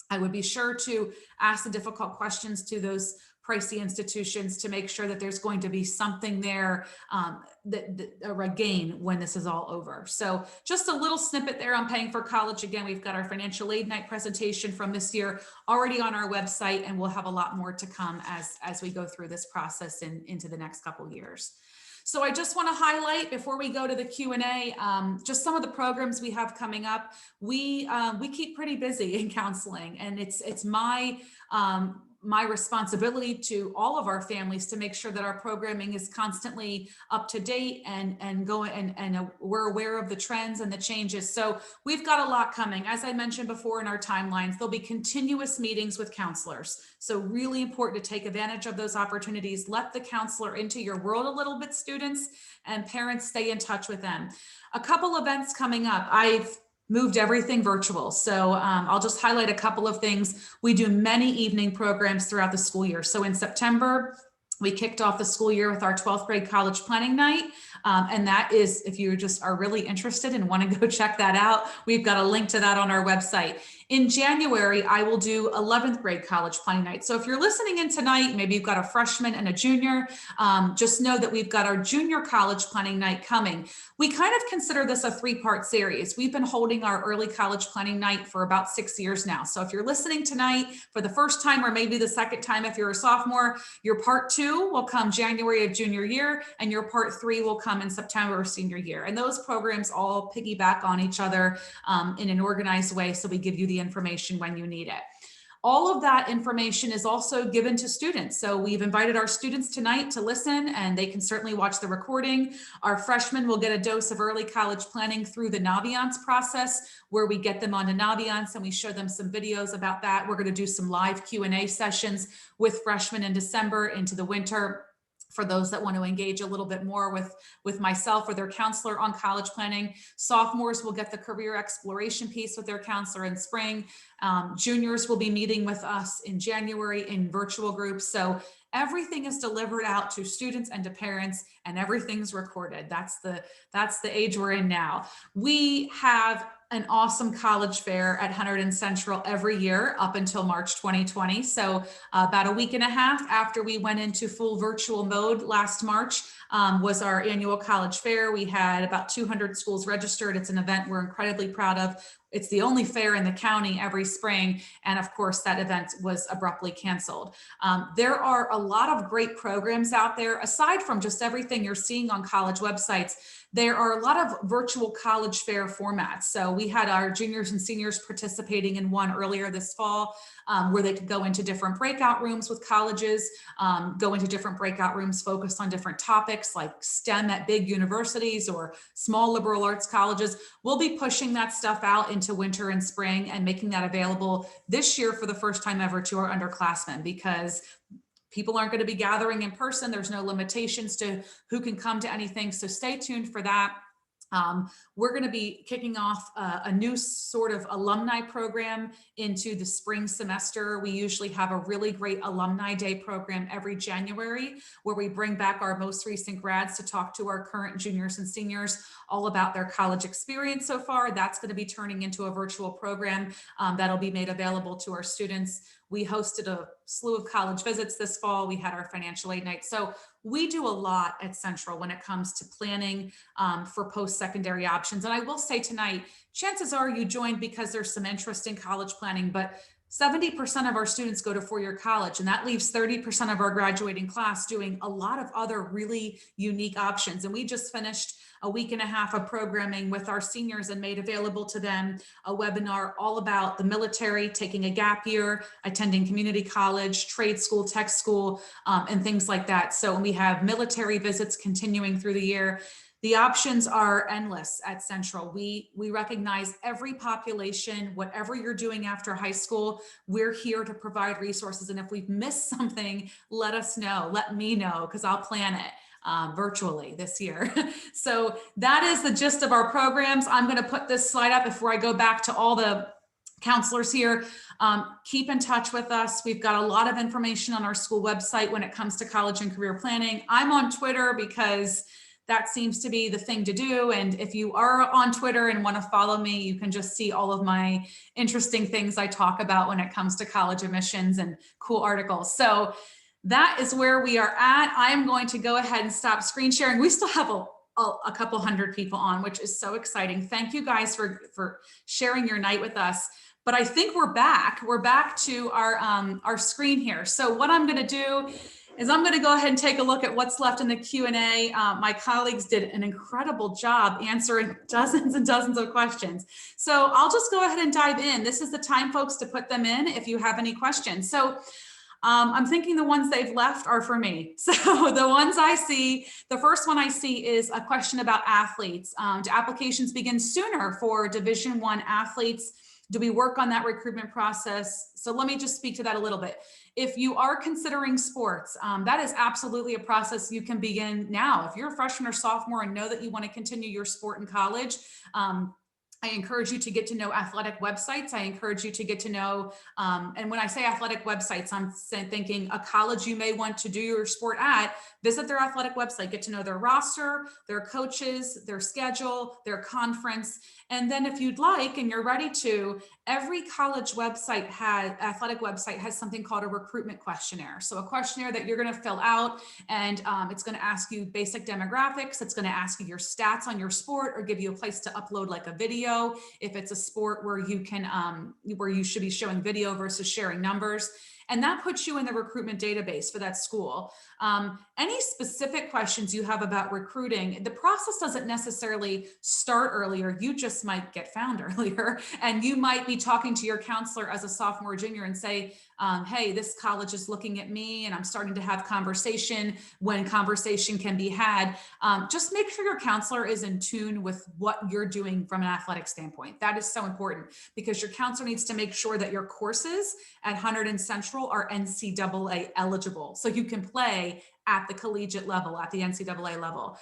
I would be sure to ask the difficult questions to those pricey institutions to make sure that there's going to be something there, a gain when this is all over. So just a little snippet there on paying for college. Again, we've got our financial aid night presentation from this year already on our website, and we'll have a lot more to come as we go through this process into the next couple years. So I just want to highlight, before we go to the Q&A, just some of the programs we have coming up. We keep pretty busy in counseling, and it's my responsibility to all of our families to make sure that our programming is constantly up to date and we're aware of the trends and the changes. So we've got a lot coming. As I mentioned before in our timelines, there'll be continuous meetings with counselors. So really important to take advantage of those opportunities. Let the counselor into your world a little bit, students, and parents stay in touch with them. A couple events coming up. I've moved everything virtual. So I'll just highlight a couple of things. We do many evening programs throughout the school year. So in September, we kicked off the school year with our 12th grade college planning night. And that is, if you just are really interested and want to go check that out, we've got a link to that on our website. In January, I will do 11th grade college planning night. So if you're listening in tonight, maybe you've got a freshman and a junior, just know that we've got our junior college planning night coming. We kind of consider this a 3-part series. We've been holding our early college planning night for about 6 years now. So if you're listening tonight for the first time, or maybe the second time if you're a sophomore, your part 2 will come January of junior year, and your part 3 will come in September of senior year. And those programs all piggyback on each other in an organized way, so we give you the information when you need it. All of that information is also given to students. So we've invited our students tonight to listen, and they can certainly watch the recording. Our freshmen will get a dose of early college planning through the Naviance process, where we get them onto Naviance and we show them some videos about that. We're going to do some live Q&A sessions with freshmen in December into the winter, for those that want to engage a little bit more with myself or their counselor on college planning. Sophomores will get the career exploration piece with their counselor in spring. Juniors will be meeting with us in January in virtual groups. So everything is delivered out to students and to parents, and everything's recorded. That's the age we're in now. We have an awesome college fair at Hunterdon Central every year up until March 2020. So about a week and a half after we went into full virtual mode last March was our annual college fair. We had about 200 schools registered. It's an event we're incredibly proud of. It's the only fair in the county every spring. And of course, that event was abruptly canceled. There are a lot of great programs out there. Aside from just everything you're seeing on college websites, there are a lot of virtual college fair formats. So we had our juniors and seniors participating in one earlier this fall, where they could go into different breakout rooms with colleges, go into different breakout rooms focused on different topics like STEM at big universities or small liberal arts colleges. We'll be pushing that stuff out into winter and spring and making that available this year for the first time ever to our underclassmen, because people aren't going to be gathering in person. There's no limitations to who can come to anything. So stay tuned for that. We're going to be kicking off a new sort of alumni program into the spring semester. We usually have a really great alumni day program every January, where we bring back our most recent grads to talk to our current juniors and seniors all about their college experience so far. That's going to be turning into a virtual program that'll be made available to our students. We hosted a slew of college visits this fall. We had our financial aid night. So we do a lot at Central when it comes to planning for post-secondary options. And I will say tonight, chances are you joined because there's some interest in college planning, but 70% of our students go to four-year college, and that leaves 30% of our graduating class doing a lot of other really unique options. And we just finished a week and a half of programming with our seniors and made available to them a webinar all about the military, taking a gap year, attending community college, trade school, tech school, and things like that. So we have military visits continuing through the year. The options are endless at Central. We recognize every population, whatever you're doing after high school, we're here to provide resources. And if we've missed something, let us know, let me know, because I'll plan it virtually this year. So that is the gist of our programs. I'm going to put this slide up before I go back to all the counselors here. Keep in touch with us. We've got a lot of information on our school website when it comes to college and career planning. I'm on Twitter because that seems to be the thing to do. And if you are on Twitter and want to follow me, you can just see all of my interesting things I talk about when it comes to college admissions and cool articles. So that is where we are at. I'm going to go ahead and stop screen sharing. We still have a couple hundred people on, which is so exciting. Thank you guys for sharing your night with us. But I think we're back. We're back to our screen here. So what I'm going to do is I'm going to go ahead and take a look at what's left in the Q&A. My colleagues did an incredible job answering dozens and dozens of questions. So I'll just go ahead and dive in. This is the time, folks, to put them in if you have any questions. So I'm thinking the ones they've left are for me. So the ones I see, the first one I see is a question about athletes. Do applications begin sooner for Division I athletes? Do we work on that recruitment process? So let me just speak to that a little bit. If you are considering sports, that is absolutely a process you can begin now. If you're a freshman or sophomore and know that you want to continue your sport in college, I encourage you to get to know athletic websites. I encourage you to get to know, and when I say athletic websites, I'm thinking a college you may want to do your sport at, visit their athletic website, get to know their roster, their coaches, their schedule, their conference. And then if you'd like, and you're ready to, every college website athletic website has something called a recruitment questionnaire. So a questionnaire that you're going to fill out, and it's going to ask you basic demographics. It's going to ask you your stats on your sport, or give you a place to upload like a video if it's a sport where you can where you should be showing video versus sharing numbers. And that puts you in the recruitment database for that school. Any specific questions you have about recruiting, the process doesn't necessarily start earlier. You just might get found earlier, and you might be talking to your counselor as a sophomore or junior and say, hey, this college is looking at me, and I'm starting to have conversation when conversation can be had. Just make sure your counselor is in tune with what you're doing from an athletic standpoint. That is so important, because your counselor needs to make sure that your courses at Hunterdon Central are NCAA eligible, so you can play at the collegiate level, at the NCAA level.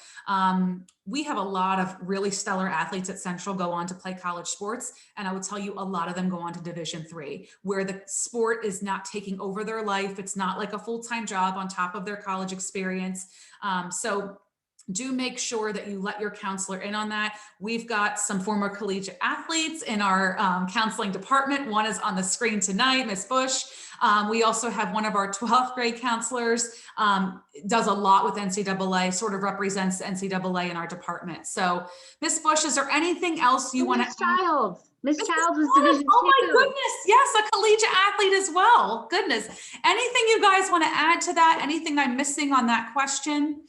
We have a lot of really stellar athletes at Central go on to play college sports. And I will tell you, a lot of them go on to Division III, where the sport is not taking over their life. It's not like a full-time job on top of their college experience. So do make sure that you let your counselor in on that. We've got some former collegiate athletes in our counseling department. One is on the screen tonight, Ms. Bush. We also have one of our 12th grade counselors, does a lot with NCAA, sort of represents NCAA in our department. So Ms. Bush, is there anything else you want to add? Miss Childs was Division Oh my 2. goodness, yes, a collegiate athlete as well. Goodness. Anything you guys want to add to that? Anything I'm missing on that question?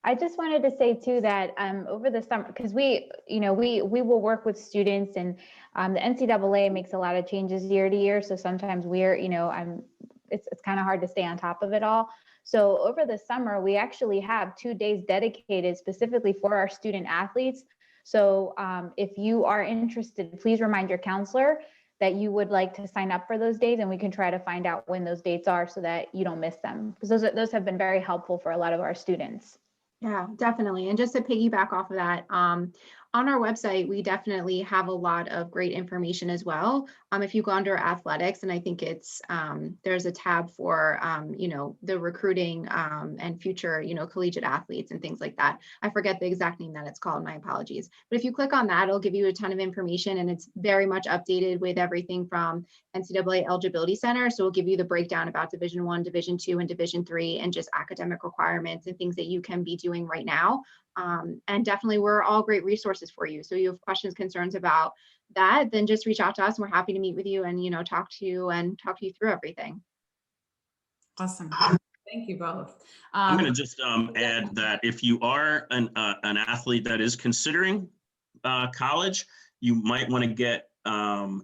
I just wanted to say too that over the summer, because we will work with students, and the NCAA makes a lot of changes year to year. So sometimes it's kind of hard to stay on top of it all. So over the summer, we actually have 2 days dedicated specifically for our student athletes. So if you are interested, please remind your counselor that you would like to sign up for those days, and we can try to find out when those dates are so that you don't miss them, because those have been very helpful for a lot of our students. Yeah, definitely. And just to piggyback off of that, on our website, we definitely have a lot of great information as well. If you go under athletics, and I think it's there's a tab for the recruiting and future collegiate athletes and things like that. I forget the exact name that it's called. My apologies. But if you click on that, it'll give you a ton of information, and it's very much updated with everything from NCAA Eligibility Center. So we'll give you the breakdown about Division I, Division II, and Division III, and just academic requirements and things that you can be doing right now. And definitely, we're all great resources for you. So you have questions, concerns about that, then just reach out to us, and we're happy to meet with you and talk to you through everything. Awesome. Thank you both. I'm going to just add that if you are an athlete that is considering college, you might want to get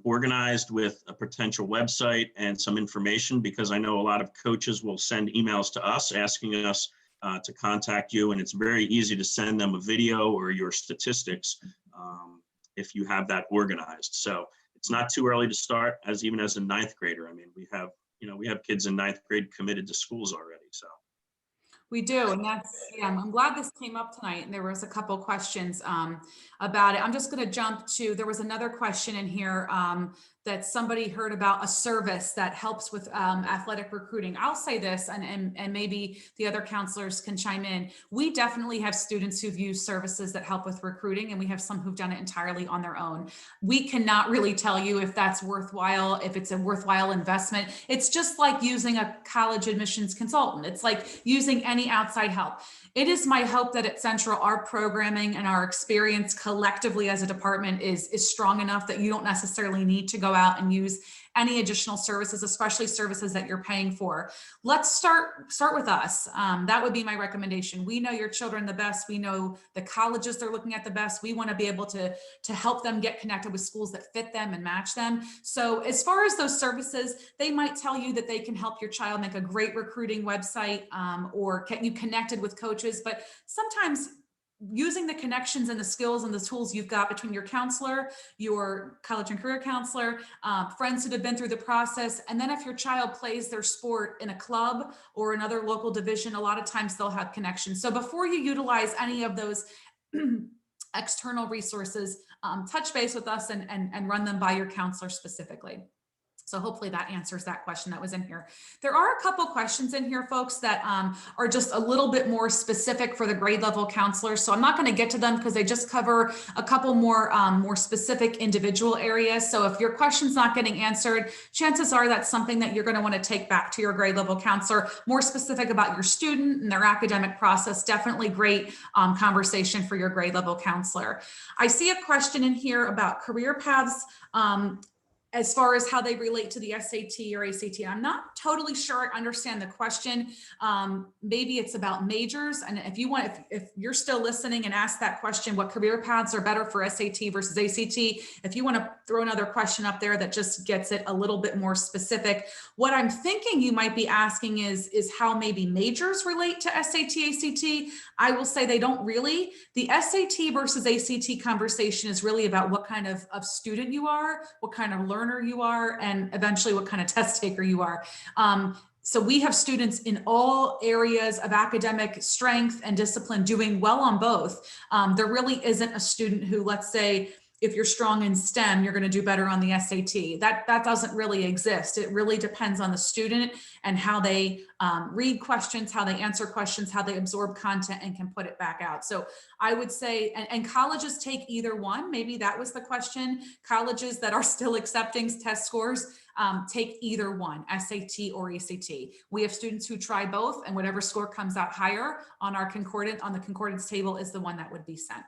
organized with a potential website and some information, because I know a lot of coaches will send emails to us asking us to contact you, and it's very easy to send them a video or your statistics if you have that organized. So it's not too early to start, even as a 9th grader. I mean, we have kids in 9th grade committed to schools already. So we do, and I'm glad this came up tonight, and there was a couple questions about it. I'm just going to jump to, there was another question in here that somebody heard about a service that helps with athletic recruiting. I'll say this, and maybe the other counselors can chime in. We definitely have students who've used services that help with recruiting, and we have some who've done it entirely on their own. We cannot really tell you if that's worthwhile, if it's a worthwhile investment. It's just like using a college admissions consultant. It's like using any outside help. It is my hope that at Central, our programming and our experience collectively as a department is strong enough that you don't necessarily need to go out and use any additional services, especially services that you're paying for. Let's start with us. That would be my recommendation. We know your children the best. We know the colleges they're looking at the best. We want to be able to help them get connected with schools that fit them and match them. So as far as those services, they might tell you that they can help your child make a great recruiting website or get you connected with coaches. But sometimes using the connections and the skills and the tools you've got between your counselor, your college and career counselor, friends that have been through the process. And then if your child plays their sport in a club or another local division, a lot of times they'll have connections. So before you utilize any of those external resources, touch base with us and run them by your counselor specifically. So hopefully that answers that question that was in here. There are a couple questions in here, folks, that are just a little bit more specific for the grade level counselors. So I'm not going to get to them because they just cover a couple more more specific individual areas. So if your question's not getting answered, chances are that's something that you're going to want to take back to your grade level counselor, more specific about your student and their academic process. Definitely great conversation for your grade level counselor. I see a question in here about career paths. As far as how they relate to the SAT or ACT. I'm not totally sure I understand the question. Maybe it's about majors. And if you want, if you're still listening and ask that question, what career paths are better for SAT versus ACT? If you want to throw another question up there that just gets it a little bit more specific, what I'm thinking you might be asking is how maybe majors relate to SAT, ACT. I will say they don't really. The SAT versus ACT conversation is really about what kind of student you are, what kind of learner you are, and eventually what kind of test taker you are. So we have students in all areas of academic strength and discipline doing well on both. There really isn't a student who, let's say, if you're strong in STEM, you're going to do better on the SAT. That doesn't really exist. It really depends on the student and how they read questions, how they answer questions, how they absorb content and can put it back out. So I would say, and colleges take either one. Maybe that was the question. Colleges that are still accepting test scores take either one, SAT or ACT. We have students who try both, and whatever score comes out higher on our concordance table is the one that would be sent.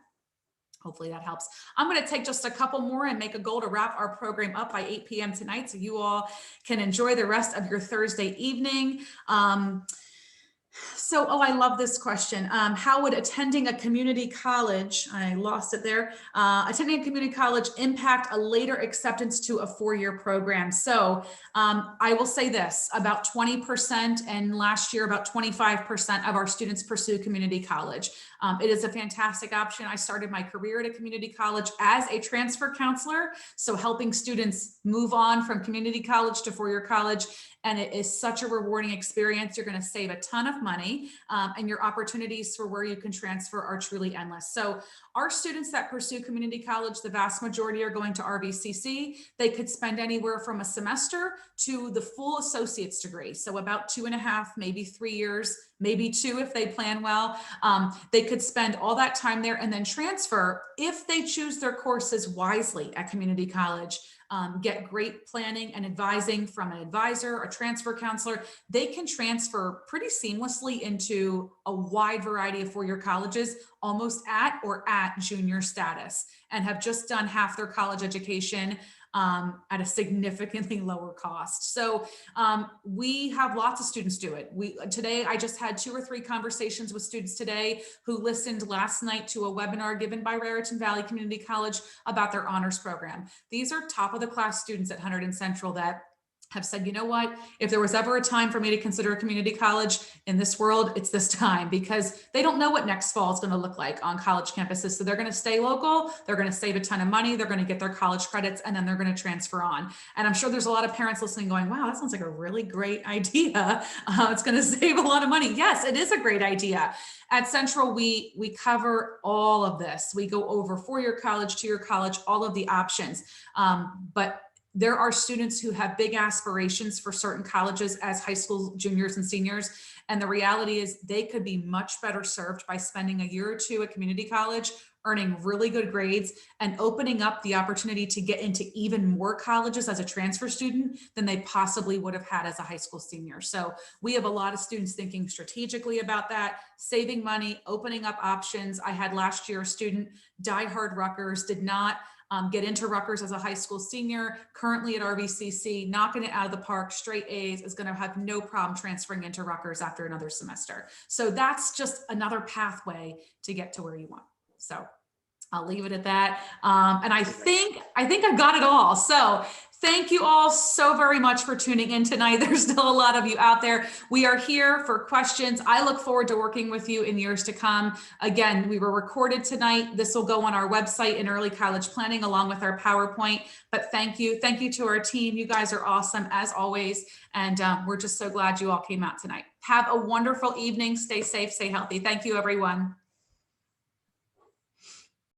Hopefully that helps. I'm going to take just a couple more and make a goal to wrap our program up by 8 p.m. tonight so you all can enjoy the rest of your Thursday evening. So, I love this question. How would attending a community college, I lost it there, attending a community college impact a later acceptance to a four-year program? So I will say this, about 20% and last year about 25% of our students pursue community college. It is a fantastic option. I started my career at a community college as a transfer counselor, so helping students move on from community college to four-year college. And it is such a rewarding experience. You're going to save a ton of money, and your opportunities for where you can transfer are truly endless. So our students that pursue community college, the vast majority are going to RVCC. They could spend anywhere from a semester to the full associate's degree. So about 2.5, maybe 3 years, maybe 2 if they plan well. They could spend all that time there and then transfer if they choose their courses wisely at community college. Get great planning and advising from an advisor, a transfer counselor. They can transfer pretty seamlessly into a wide variety of four-year colleges, almost at or at junior status, and have just done half their college education at a significantly lower cost. So we have lots of students do it. Today, I just had 2 or 3 conversations with students today who listened last night to a webinar given by Raritan Valley Community College about their honors program. These are top of the class students at Hunterdon Central that have said, you know what, if there was ever a time for me to consider a community college in this world, it's this time, because they don't know what next fall is going to look like on college campuses. So they're going to stay local, they're going to save a ton of money, they're going to get their college credits, and then they're going to transfer on. And I'm sure there's a lot of parents listening going, wow, that sounds like a really great idea. It's going to save a lot of money. Yes, it is a great idea. At Central, we cover all of this. We go over four-year college, two-year college, all of the options. But there are students who have big aspirations for certain colleges as high school juniors and seniors. And the reality is they could be much better served by spending a year or 2 at community college, earning really good grades, and opening up the opportunity to get into even more colleges as a transfer student than they possibly would have had as a high school senior. So we have a lot of students thinking strategically about that, saving money, opening up options. I had last year a student, diehard Rutgers, did not get into Rutgers as a high school senior, currently at RVCC, knocking it out of the park, straight A's, is going to have no problem transferring into Rutgers after another semester. So that's just another pathway to get to where you want. So I'll leave it at that. And I think I've got it all. So thank you all so very much for tuning in tonight. There's still a lot of you out there. We are here for questions. I look forward to working with you in years to come. Again, we were recorded tonight. This will go on our website in early college planning along with our PowerPoint. But thank you. Thank you to our team. You guys are awesome as always. And we're just so glad you all came out tonight. Have a wonderful evening. Stay safe, stay healthy. Thank you, everyone.